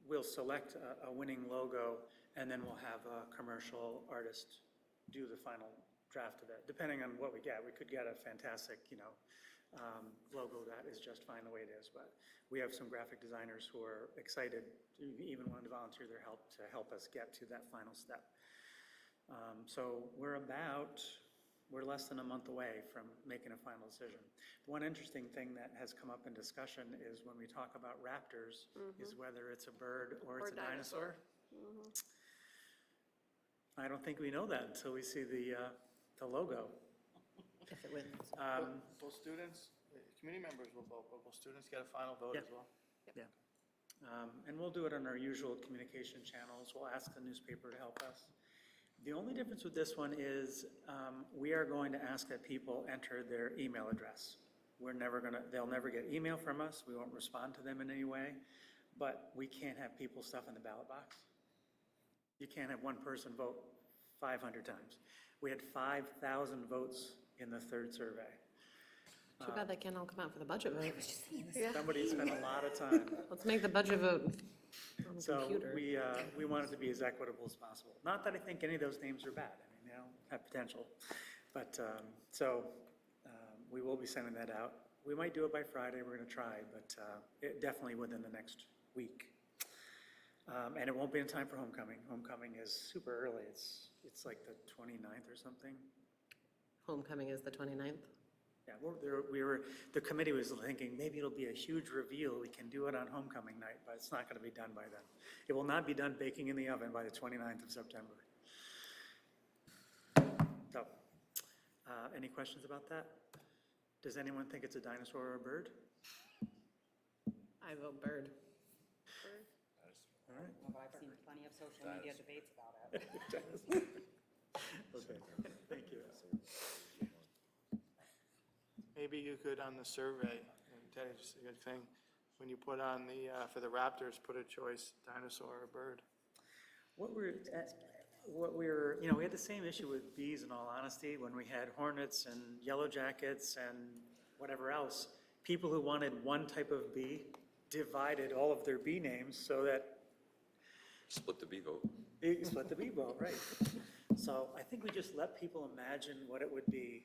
we'll select a winning logo, and then we'll have a commercial artist do the final draft of it, depending on what we get. We could get a fantastic, logo that is just fine the way it is, but we have some graphic designers who are excited, even willing to volunteer their help to help us get to that final step. So we're less than a month away from making a final decision. One interesting thing that has come up in discussion is when we talk about raptors, is whether it's a bird or it's a dinosaur. I don't think we know that until we see the logo. If it wins. Will students, community members will vote, but will students get a final vote as well? Yeah. And we'll do it on our usual communication channels. We'll ask the newspaper to help us. The only difference with this one is we are going to ask that people enter their email address. They'll never get email from us. We won't respond to them in any way, but we can't have people stuff in the ballot box. You can't have one person vote 500 times. We had 5,000 votes in the 3rd survey. Too bad they can't all come out for the budget vote. Somebody spent a lot of time. Let's make the budget vote on the So computer. we want it to be as equitable as possible. Not that I think any of those names are bad. I mean, they all have potential. But, we will be sending that out. We might do it by Friday. We're going to try, but definitely within the next week. And it won't be in time for homecoming. Homecoming is super early. It's like the 29th or something. Homecoming is the 29th. Yeah, the committee was thinking maybe it'll be a huge reveal. We can do it on homecoming night, but it's not going to be done by then. It will not be done baking in the oven by the 29th of September. So, any questions about that? Does anyone think it's a dinosaur or a bird? I vote bird. All right. But I've seen plenty of social media debates about it. Okay, thank you. maybe you could on the survey, and Teddy, just a good thing, when you put on the, for the Raptors, put a choice, dinosaur or bird. What we're, we had the same issue with bees in all honesty, when we had hornets and yellow jackets and whatever else. People who wanted one type of bee divided all of their bee names so that Split the bee vote. they split the bee vote, right? So I think we just let people imagine what it would be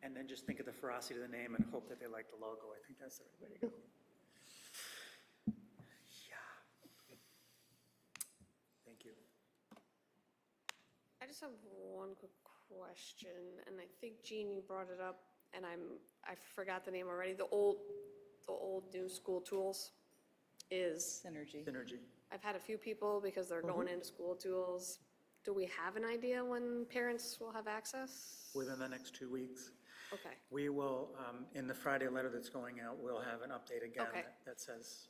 and then just think of the ferocity of the name and hope that they like the logo. I think that's the right way to go. Yeah. Thank you. I just have one quick question, and I think, Jean, you brought it up, and I forgot the name already. The old new school tools is, Synergy. Synergy. I've had a few people, because they're going into school tools. Do we have an idea when parents will have access? Within the next 2 weeks. Okay, We will, in the Friday letter that's going out, we'll have an update again Okay. that says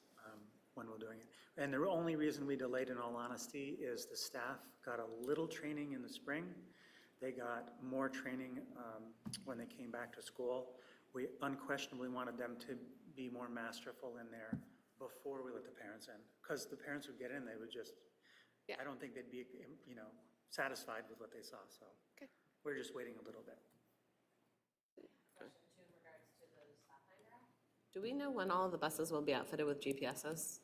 when we're doing it. And the only reason we delayed, in all honesty, is the staff got a little training in the spring. They got more training when they came back to school. We unquestionably wanted them to be more masterful in there before we let the parents in. Because the parents would get in, they would just, Yeah. I don't think they'd be, satisfied with what they saw, so. Okay. We're just waiting a little bit. Do we know when all the buses will be outfitted with GPSs?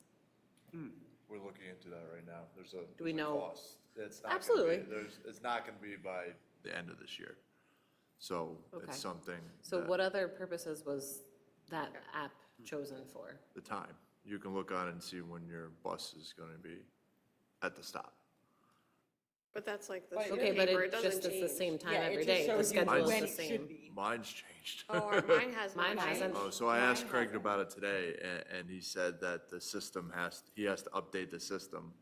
We're looking into that right now. There's a Do we there's a know- cost. It's not gonna be- Absolutely. It's not gonna be by the end of this year. So Okay. it's something. So that- what other purposes was that app chosen for? The time. You can look on it and see when your bus is gonna be at the stop. but that's like the Okay, student but paper, it it doesn't just is the change. same time Yeah, it every just day. The shows you schedule when is the it should same. be. Mine's changed. Oh, mine has Mine not changed. hasn't. Oh, so I asked Mine Craig hasn't. about it today, and he said that the system he has to update the system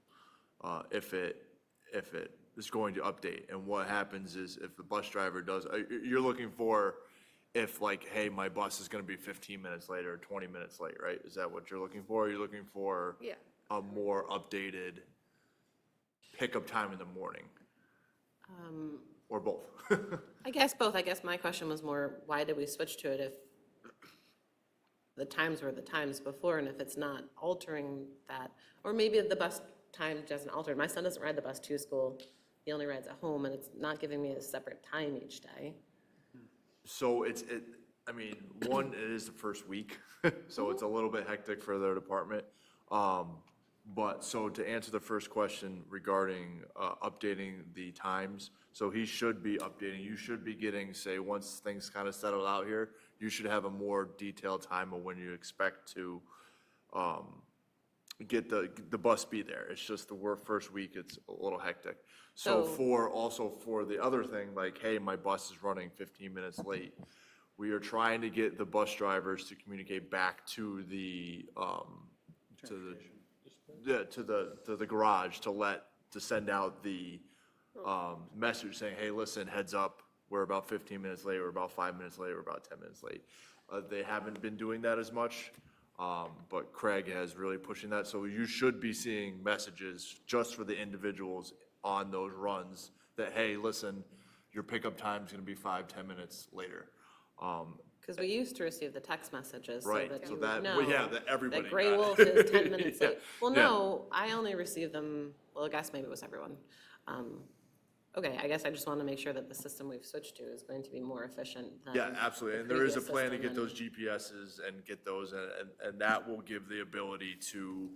if it is going to update. And what happens is if the bus driver does, you're looking for if like, hey, my bus is gonna be 15 minutes late or 20 minutes late, right? Is that what you're looking for? Or you're looking for Yeah. a more updated pickup time in the morning? Or both? I guess both. I guess my question was more, why did we switch to it if the times were the times before, and if it's not altering that? Or maybe the bus time doesn't alter. My son doesn't ride the bus to school. He only rides at home, and it's not giving me a separate time each day. So I mean, one, it is the first week, so it's a little bit hectic for their department. But, so to answer the first question regarding updating the times, so he should be updating, you should be getting, say, once things kind of settle out here, you should have a more detailed time of when you expect to get the bus be there. It's just the first week, it's a little hectic. So So- for the other thing, like, hey, my bus is running 15 minutes late, we are trying to get the bus drivers to communicate back to the garage to send out the message saying, hey, listen, heads up, we're about 15 minutes late, we're about 5 minutes late, we're about 10 minutes late. They haven't been doing that as much, but Craig has really pushing that. So you should be seeing messages just for the individuals on those runs that, hey, listen, your pickup time is gonna be 5-10 minutes later. Because we used to receive the text messages so Right, that so you would that- know. well, yeah, that everybody That Gray got it. Wolf is 10 minutes Yeah, late. Well, yeah. no, I only received them, well, I guess maybe it was everyone. Okay, I guess I just want to make sure that the system we've switched to is going to be more efficient than. Yeah, absolutely, the and there is a previous plan to system get those and- GPSs and get those, and that will give the ability to,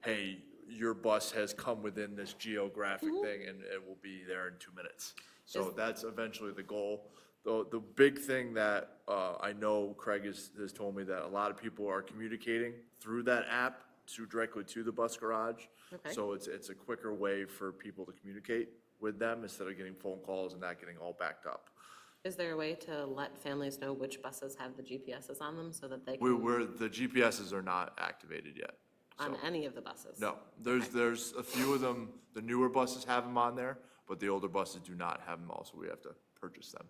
hey, your bus has come within this geographic thing and it will be there in 2 minutes. So that's eventually the goal. The big thing that I know Craig has told me that a lot of people are communicating through that app directly to the bus garage. Okay. So it's a quicker way for people to communicate with them instead of getting phone calls and that getting all backed up. Is there a way to let families know which buses have the GPSs on them so that they We can, were, the GPSs are not activated yet. on so- any of the buses? No, there's a few of them, the newer buses have them on there, but the older buses do not have them all, so we have to purchase them.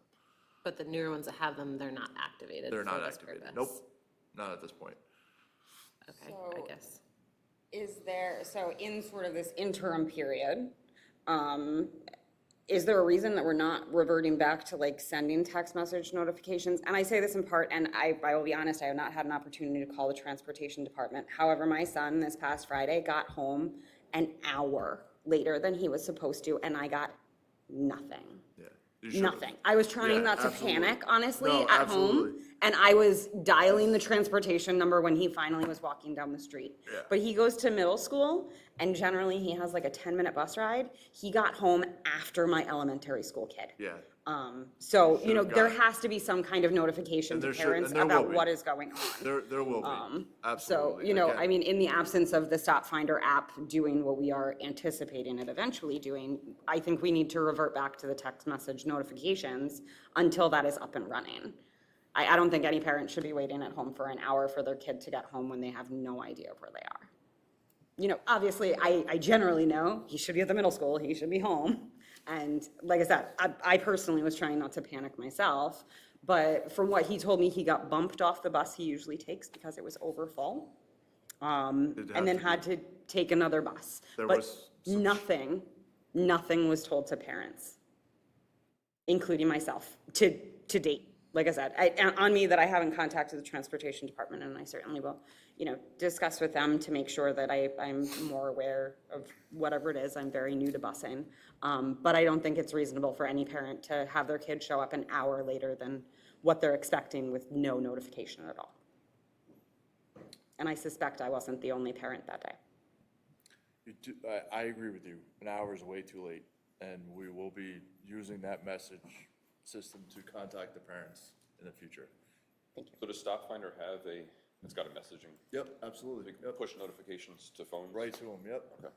But the newer ones that have them, they're not activated They're for not this activated. purpose? Nope, not at this point. Okay, So- I guess. Is there, so in sort of this interim period, is there a reason that we're not reverting back to like sending text message notifications? And I say this in part, and I will be honest, I have not had an opportunity to call the transportation department. However, my son this past Friday got home an hour later than he was supposed to, and I got nothing. Yeah. You should've. Nothing. I was trying Yeah, not to absolutely. panic, honestly, No, at absolutely. home. And I was dialing the transportation number when he finally was walking down the street. Yeah. But he goes to middle school, and generally he has like a 10-minute bus ride. He got home after my elementary school kid. Yeah. So, Should've there got it. has to be some kind of notification And to there should- parents and there about will be. what is going on. There will be, absolutely. So, Again, I mean, in the absence of the Stop Finder app doing what we are anticipating it eventually doing, I think we need to revert back to the text message notifications until that is up and running. I don't think any parent should be waiting at home for an hour for their kid to get home when they have no idea where they are. Obviously, I generally know he should be at the middle school, he should be home. And like I said, I personally was trying not to panic myself, but from what he told me, he got bumped off the bus he usually takes because it was over full. And then had to take another bus. There But was some- nothing was told to parents, including myself, to date. Like I said, on me that I haven't contacted the transportation department, and I certainly will, discuss with them to make sure that I'm more aware of whatever it is. I'm very new to busing. But I don't think it's reasonable for any parent to have their kid show up an hour later than what they're expecting with no notification at all. And I suspect I wasn't the only parent that day. I agree with you. An hour is way too late, and we will be using that message system to contact the parents in the future. So does Stop Finder have it's got a messaging, Yep, absolutely. Yep. push notifications to phones? Right to them, yep. Okay.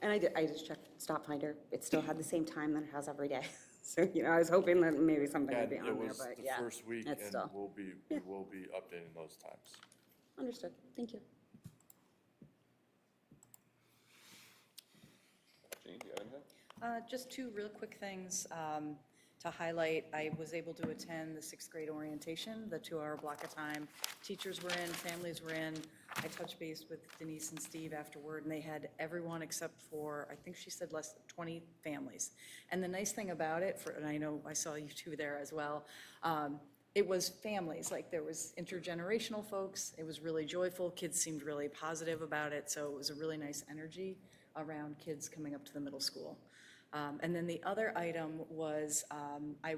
And I just checked Stop Finder. It still had the same time that it has every day. So, I was hoping that maybe something would And be on it there, was but the yeah. first week, it's and still. we will be updating those times. Understood. Thank you. Jean, do you have anything? Just two real quick things to highlight. I was able to attend the 6th grade orientation, the 2-hour block of time. Teachers were in, families were in. I touched base with Denise and Steve afterward, and they had everyone except for, I think she said less than 20 families. And the nice thing about it, and I know I saw you two there as well, it was families, like there was intergenerational folks. It was really joyful. Kids seemed really positive about it, so it was a really nice energy around kids coming up to the middle school. And then the other item was, I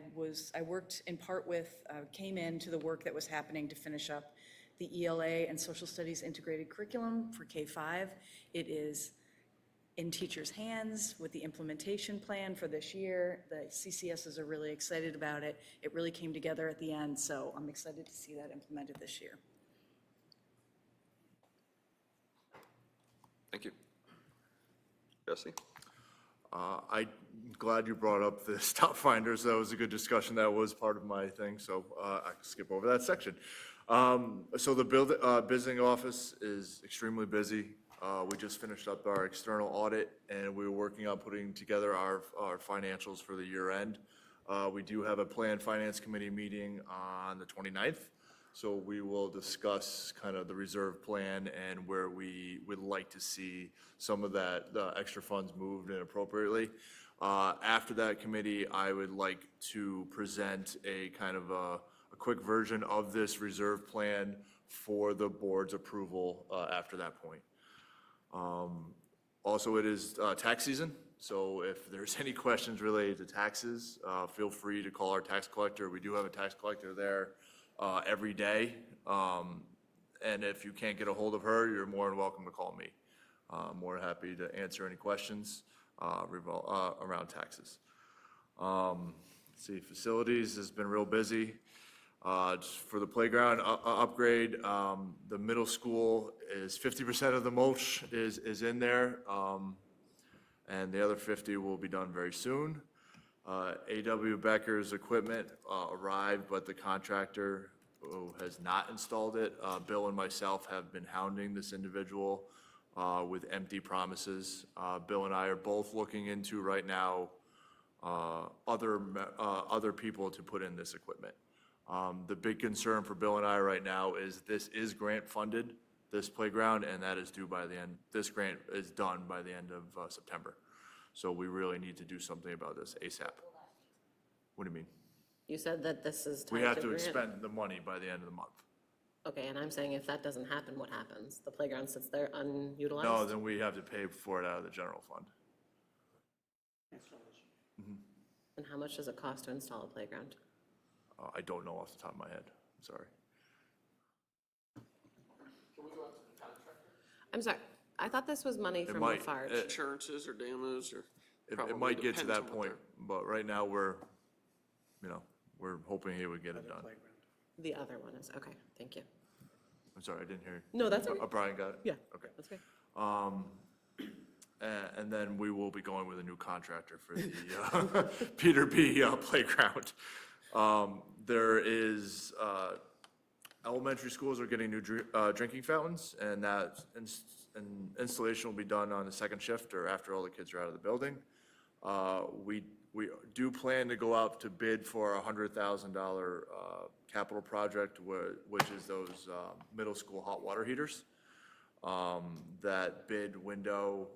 worked in part with, came into the work that was happening to finish up the ELA and Social Studies Integrated Curriculum for K-5. It is in teachers' hands with the implementation plan for this year. The CCSs are really excited about it. It really came together at the end, so I'm excited to see that implemented this year. Thank you. Jesse? I'm glad you brought up the Stop Finders. That was a good discussion. That was part of my thing, so I can skip over that section. So the visiting office is extremely busy. We just finished up our external audit, and we were working on putting together our financials for the year end. We do have a planned finance committee meeting on the 29th. So we will discuss kind of the reserve plan and where we would like to see some of the extra funds moved in appropriately. After that committee, I would like to present a kind of a quick version of this reserve plan for the board's approval after that point. Also, it is tax season, so if there's any questions related to taxes, feel free to call our tax collector. We do have a tax collector there every day. And if you can't get a hold of her, you're more than welcome to call me. I'm more than happy to answer any questions around taxes. Let's see, facilities has been real busy. Just for the playground upgrade, the middle school is 50% of the mulch is in there. And the other 50 will be done very soon. A.W. Becker's equipment arrived, but the contractor has not installed it. Bill and myself have been hounding this individual with empty promises. Bill and I are both looking into right now other people to put in this equipment. The big concern for Bill and I right now is this is grant funded, this playground, and that is due by the end. This grant is done by the end of September. So we really need to do something about this ASAP. What do you mean? You said that this is We tied have to to grant. expend the money by the end of the month. Okay, and I'm saying if that doesn't happen, what happens? The playground sits there unutilized? No, then we have to pay for it out of the general fund. And how much does it cost to install a playground? I don't know off the top of my head, I'm sorry. I'm sorry, I thought this was money from might, Lafarge. Insurances or damage or? It probably might get to depends that on what point, but right now we're hoping he would get it done. The other one is, okay, thank you. I'm sorry, I didn't hear. No, that's okay. Brian got it? Yeah. Okay. That's great. And then we will be going with a new contractor for the Peter B. Playground. There is, elementary schools are getting new drinking fountains, and that installation will be done on the second shift or after all the kids are out of the building. We do plan to go out to bid for a $100,000 capital project, which is those middle school hot water heaters. That bid window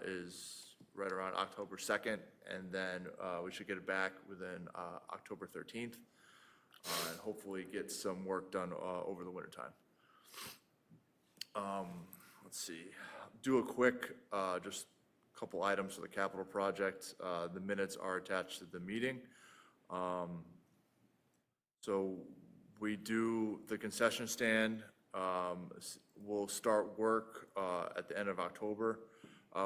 is right around October 2nd, and then we should get it back within October 13th, and hopefully get some work done over the wintertime. Let's see, do a quick, just a couple items for the capital project. The minutes are attached to the meeting. So we do the concession stand. We'll start work at the end of October.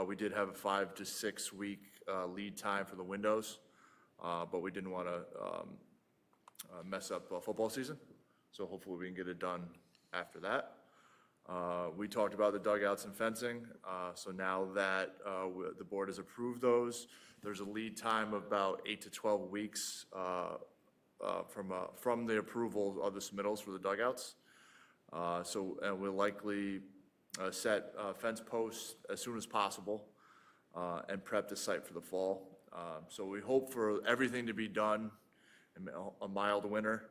We did have a 5 to 6 week lead time for the windows, but we didn't want to mess up football season. So hopefully we can get it done after that. We talked about the dugouts and fencing. So now that the board has approved those, there's a lead time of about 8 to 12 weeks from the approval of the submittals for the dugouts. And we'll likely set fence posts as soon as possible and prep the site for the fall. So we hope for everything to be done in a mild winter.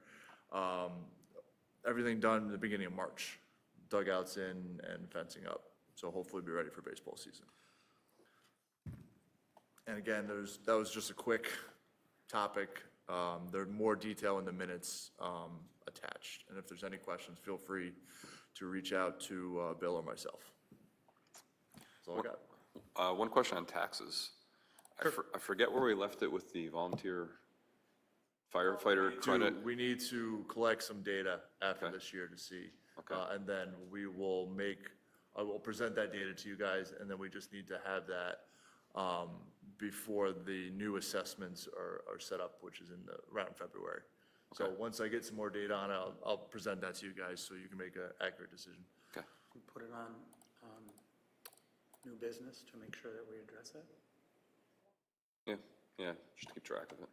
Everything done in the beginning of March, dugouts in and fencing up. So hopefully be ready for baseball season. And again, that was just a quick topic. There's more detail in the minutes attached. And if there's any questions, feel free to reach out to Bill or myself. That's all I got. One question on taxes. I forget where we left it with the volunteer firefighter credit. We need to collect some data after this year to see. Okay. And then I will present that data to you guys, and then we just need to have that before the new assessments are set up, which is around February. So once I get some more data on it, I'll present that to you guys so you can make an accurate decision. Okay. Put it on new business to make sure that we address it. Yeah, just to keep track of it.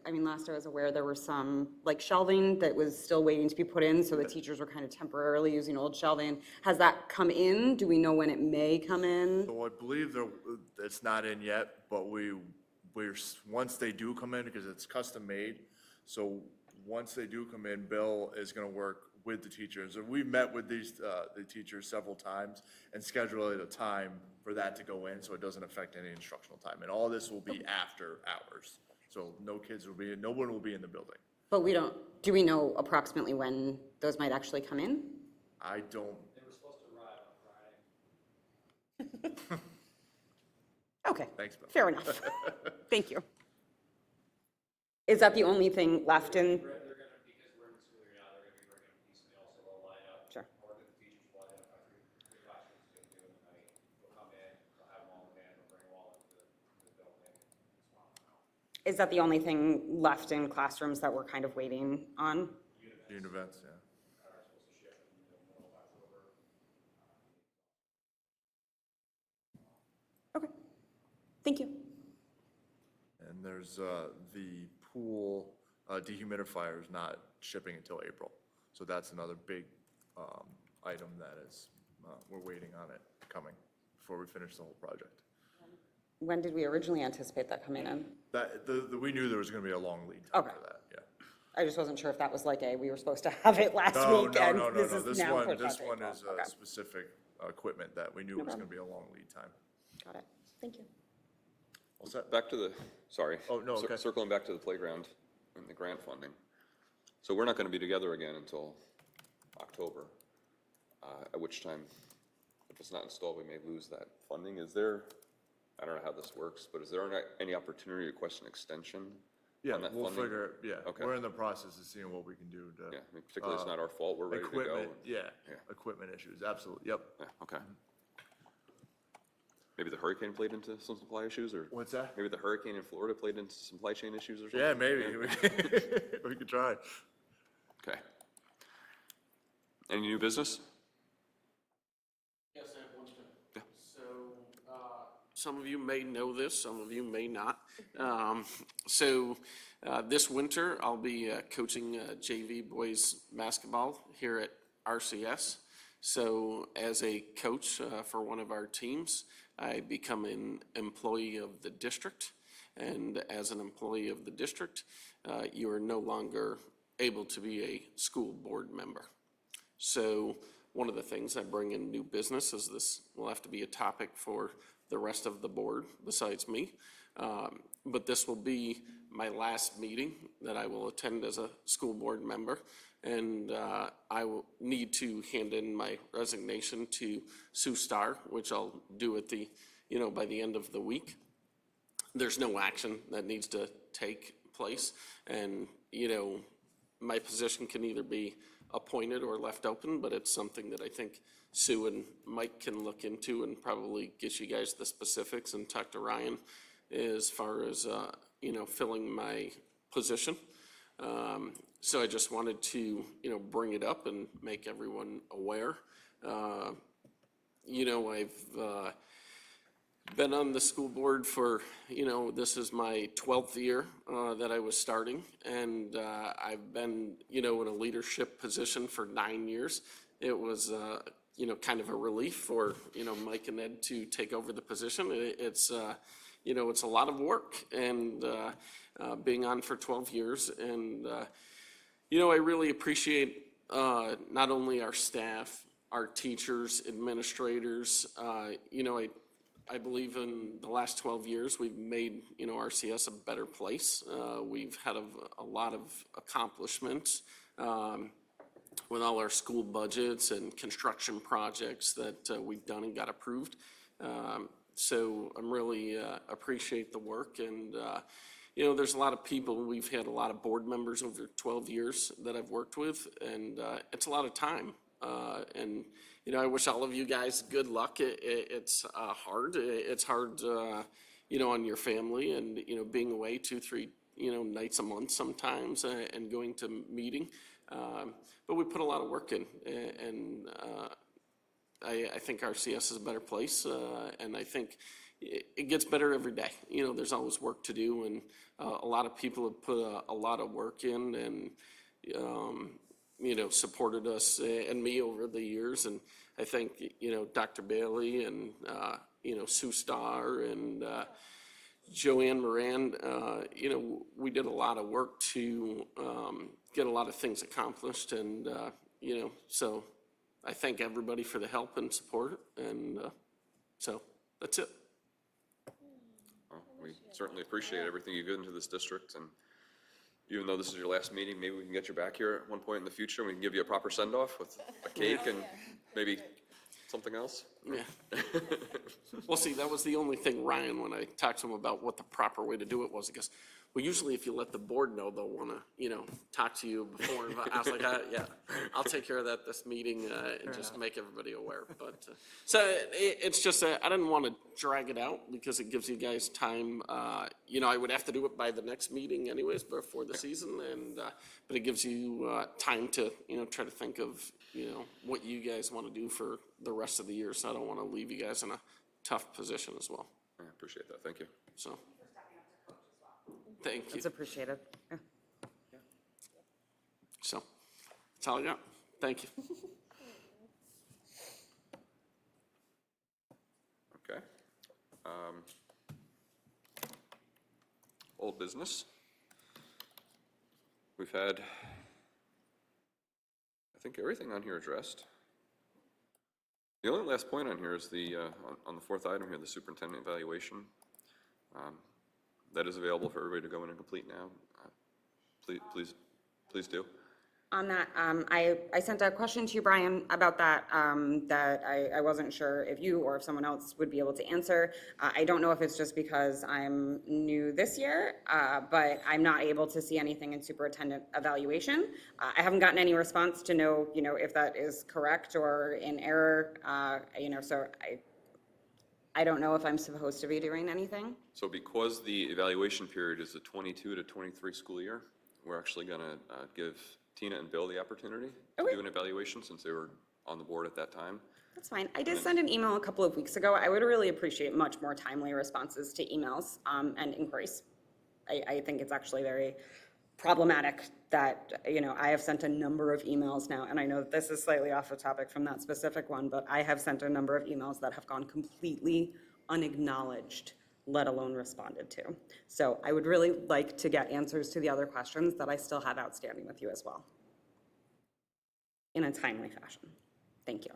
I mean, last I was aware, there were some, like shelving that was still waiting to be put in, so the teachers were kind of temporarily using old shelving. Has that come in? Do we know when it may come in? So I believe it's not in yet, but we're once they do come in, because it's custom made, so once they do come in, Bill is gonna work with the teachers. And we've met with the teachers several times and scheduled a time for that to go in, so it doesn't affect any instructional time. And all this will be after hours, so no one will be in the building. But do we know approximately when those might actually come in? I don't. They were supposed to arrive on Friday. Okay. Thanks, Bill. Fair enough. Thank you. Is that the only thing left in? They're gonna, because we're in the school year now, they're gonna be bringing piecemeal, so they'll line up. Sure. Or the teachers will identify three classrooms to do in the night. They'll come in, they'll have them all in the van, they'll bring them all into the building and swap them out. Is that the only thing left in classrooms that we're kind of waiting on? Univents, yeah. Are supposed to ship in the middle of October. Okay. Thank you. And there's the pool dehumidifier is not shipping until April. So that's another big item that is, we're waiting on it coming before we finish the whole project. When did we originally anticipate that coming in? We knew there was gonna be a long lead time Okay. for that, yeah. I just wasn't sure if that was like we were supposed to have it last No, week no, and no, no, this no, is this now one, pushed this back to one April. is Okay. specific equipment that we knew was gonna be a long lead time. Got it. Thank you. All set? Back to the, sorry. Oh, no, okay. Circling back to the playground and the grant funding. So we're not gonna be together again until October, at which time, if it's not installed, we may lose that funding. Is there, I don't know how this works, but is there any opportunity to request an extension Yeah, on that we'll funding? figure, yeah, Okay. we're in the process of seeing what we can do to. Yeah, I mean, particularly it's not our fault, we're ready to go. Equipment, yeah, Yeah. equipment issues, absolutely, yep. Yeah, okay. Maybe the hurricane played into some supply issues, or? What's that? Maybe the hurricane in Florida played into supply chain issues or something? Yeah, maybe, we could try. Okay. Any new business? Yes, I have one thing. So, some of you may know this, some of you may not. This winter, I'll be coaching JV boys basketball here at RCS. So as a coach for one of our teams, I become an employee of the district. And as an employee of the district, you are no longer able to be a school board member. So one of the things I bring in new business is this will have to be a topic for the rest of the board besides me. But this will be my last meeting that I will attend as a school board member. And I will need to hand in my resignation to Sue Starr, which I'll do at the, by the end of the week. There's no action that needs to take place. And, my position can either be appointed or left open, but it's something that I think Sue and Mike can look into and probably get you guys the specifics and talk to Ryan as far as, filling my position. So I just wanted to, bring it up and make everyone aware. I've been on the school board for, this is my 12th year that I was starting. And I've been, in a leadership position for 9 years. It was, kind of a relief for, Mike and Ed to take over the position. It's a lot of work and being on for 12 years. And, I really appreciate not only our staff, our teachers, administrators. I believe in the last 12 years, we've made, RCS a better place. We've had a lot of accomplishments with all our school budgets and construction projects that we've done and got approved. So I'm really appreciate the work. And, there's a lot of people, we've had a lot of board members over 12 years that I've worked with, and it's a lot of time. And, I wish all of you guys good luck. It's hard. It's hard, on your family and, being away 2-3, nights a month sometimes and going to meeting. But we put a lot of work in, and I think RCS is a better place, and I think it gets better every day. There's always work to do, and a lot of people have put a lot of work in and, supported us and me over the years. And I think, Dr. Bailey and, Sue Starr and Joanne Moran, we did a lot of work to get a lot of things accomplished. And, so I thank everybody for the help and support. And so that's it. Well, we certainly appreciate everything you get into this district, and even though this is your last meeting, maybe we can get you back here at one point in the future, and we can give you a proper send-off with a cake and maybe something else. Yeah. Well, see, that was the only thing, Ryan, when I talked to him about what the proper way to do it was, he goes, well, usually if you let the board know, they'll want to, talk to you before. But I was like, yeah, I'll take care of that this meeting and just make everybody aware. But so it's just, I didn't want to drag it out because it gives you guys time. I would have to do it by the next meeting anyways, before the season. And, but it gives you time to, try to think of, what you guys want to do for the rest of the year. So I don't want to leave you guys in a tough position as well. I appreciate that. Thank you. So. Thank you. It's appreciated. Yeah. So, that's all I got. Thank you. Okay. Old business. we've had, I think, everything on here addressed. The only last point on here is the, on the fourth item here, the superintendent evaluation. That is available for everybody to go in and complete now. Please do. On that, I sent a question to you, Brian, about that, that I wasn't sure if you or if someone else would be able to answer. I don't know if it's just because I'm new this year, but I'm not able to see anything in superintendent evaluation. I haven't gotten any response to know, if that is correct or in error, so I don't know if I'm supposed to be doing anything. So because the evaluation period is the 22 to 23 school year, we're actually gonna give Tina and Bill the opportunity to do an evaluation since they were on the board at that time. That's fine. I did send an email a couple of weeks ago. I would really appreciate much more timely responses to emails and inquiries. I think it's actually very problematic that, I have sent a number of emails now, and I know this is slightly off the topic from that specific one, but I have sent a number of emails that have gone completely unacknowledged, let alone responded to. So I would really like to get answers to the other questions that I still have outstanding with you as well, in a timely fashion. Thank you.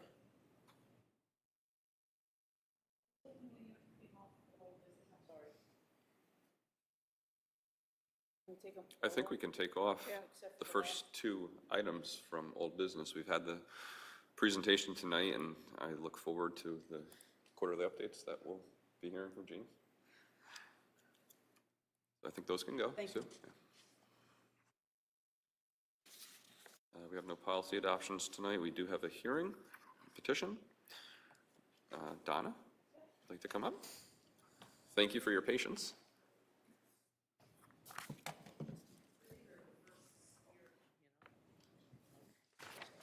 I think we can take off the first two items from old business. We've had the presentation tonight, and I look forward to the quarterly updates that we'll be hearing from Jean. I think those can go. Thank you. We have no policy adoptions tonight. We do have a hearing, petition. Donna, would like to come up? Thank you for your patience.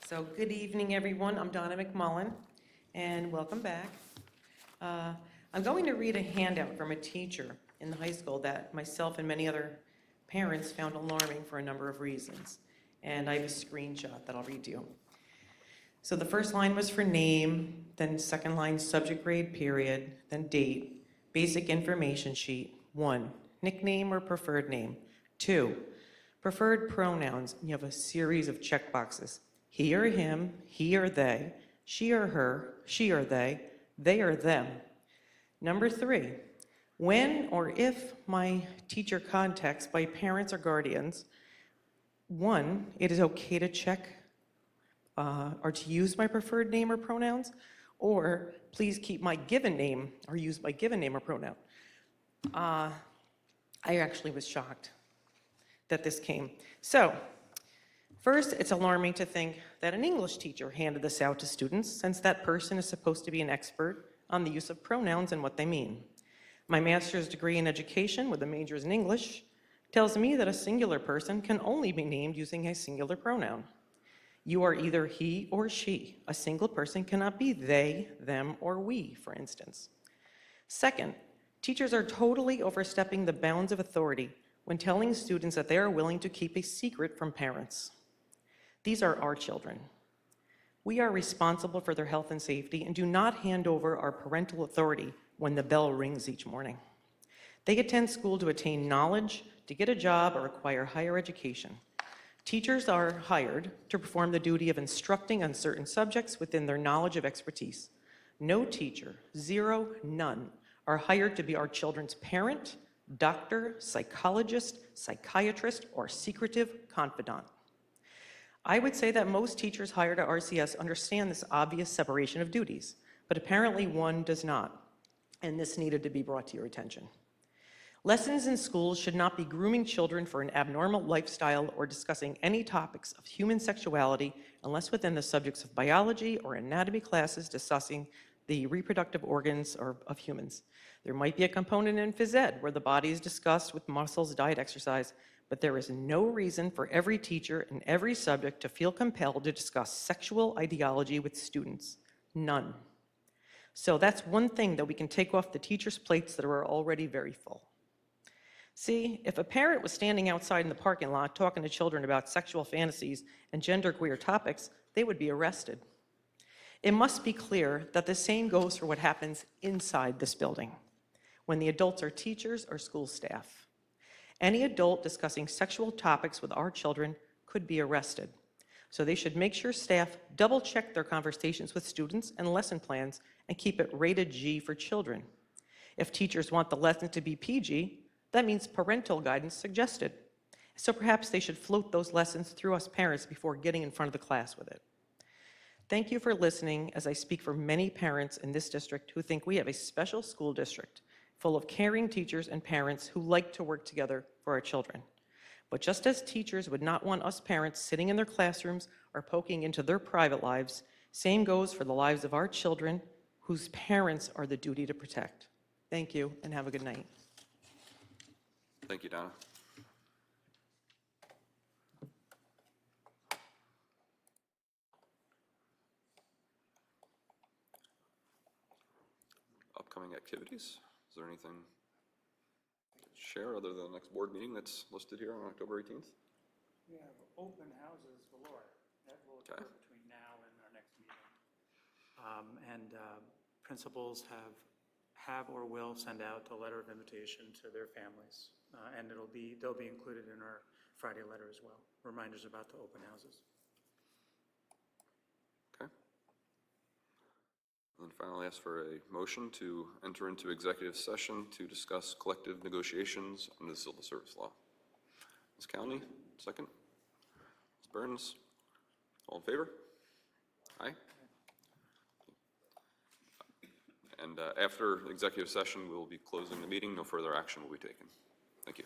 So good evening, everyone. I'm Donna McMullen, and welcome back. I'm going to read a handout from a teacher in the high school that myself and many other parents found alarming for a number of reasons. And I have a screenshot that I'll read to you. So the first line was for name, then second line subject grade period, then date, basic information sheet. 1, nickname or preferred name. 2, preferred pronouns. You have a series of check boxes. He or him, he or they, she or her, she or they or them. Number 3, when or if my teacher contacts by parents or guardians, 1, it is okay to check or to use my preferred name or pronouns, or please keep my given name or use my given name or pronoun. I actually was shocked that this came. So, first, it's alarming to think that an English teacher handed this out to students, since that person is supposed to be an expert on the use of pronouns and what they mean. My master's degree in education with a major in English tells me that a singular person can only be named using a singular pronoun. You are either he or she. A single person cannot be they, them, or we, for instance. Second, teachers are totally overstepping the bounds of authority when telling students that they are willing to keep a secret from parents. These are our children. We are responsible for their health and safety and do not hand over our parental authority when the bell rings each morning. They attend school to attain knowledge, to get a job, or acquire higher education. Teachers are hired to perform the duty of instructing on certain subjects within their knowledge of expertise. No teacher, 0, none, are hired to be our children's parent, doctor, psychologist, psychiatrist, or secretive confidant. I would say that most teachers hired at RCS understand this obvious separation of duties, but apparently one does not, and this needed to be brought to your attention. Lessons in schools should not be grooming children for an abnormal lifestyle or discussing any topics of human sexuality unless within the subjects of biology or anatomy classes discussing the reproductive organs of humans. There might be a component in phys ed where the body is discussed with muscles, diet, exercise, but there is no reason for every teacher in every subject to feel compelled to discuss sexual ideology with students. None. So that's one thing that we can take off the teachers' plates that are already very full. See, if a parent was standing outside in the parking lot talking to children about sexual fantasies and genderqueer topics, they would be arrested. It must be clear that the same goes for what happens inside this building, when the adults are teachers or school staff. Any adult discussing sexual topics with our children could be arrested. So they should make sure staff double-check their conversations with students and lesson plans and keep it rated G for children. If teachers want the lesson to be PG, that means parental guidance suggested. So perhaps they should float those lessons through us parents before getting in front of the class with it. Thank you for listening as I speak for many parents in this district who think we have a special school district full of caring teachers and parents who like to work together for our children. But just as teachers would not want us parents sitting in their classrooms or poking into their private lives, same goes for the lives of our children whose parents are the duty to protect. Thank you and have a good night. Thank you, Donna. Upcoming activities? Is there anything to share other than the next board meeting that's listed here on October 18th? We have open houses galore. That will occur Okay. between now and our next meeting. Principals have or will send out a letter of invitation to their families. And they'll be included in our Friday letter as well. Reminders about the open houses. Okay. And then finally, ask for a motion to enter into executive session to discuss collective negotiations under the civil service law. Ms. Cowney, second. Ms. Burns, all in favor? Aye. And after executive session, we'll be closing the meeting. No further action will be taken. Thank you.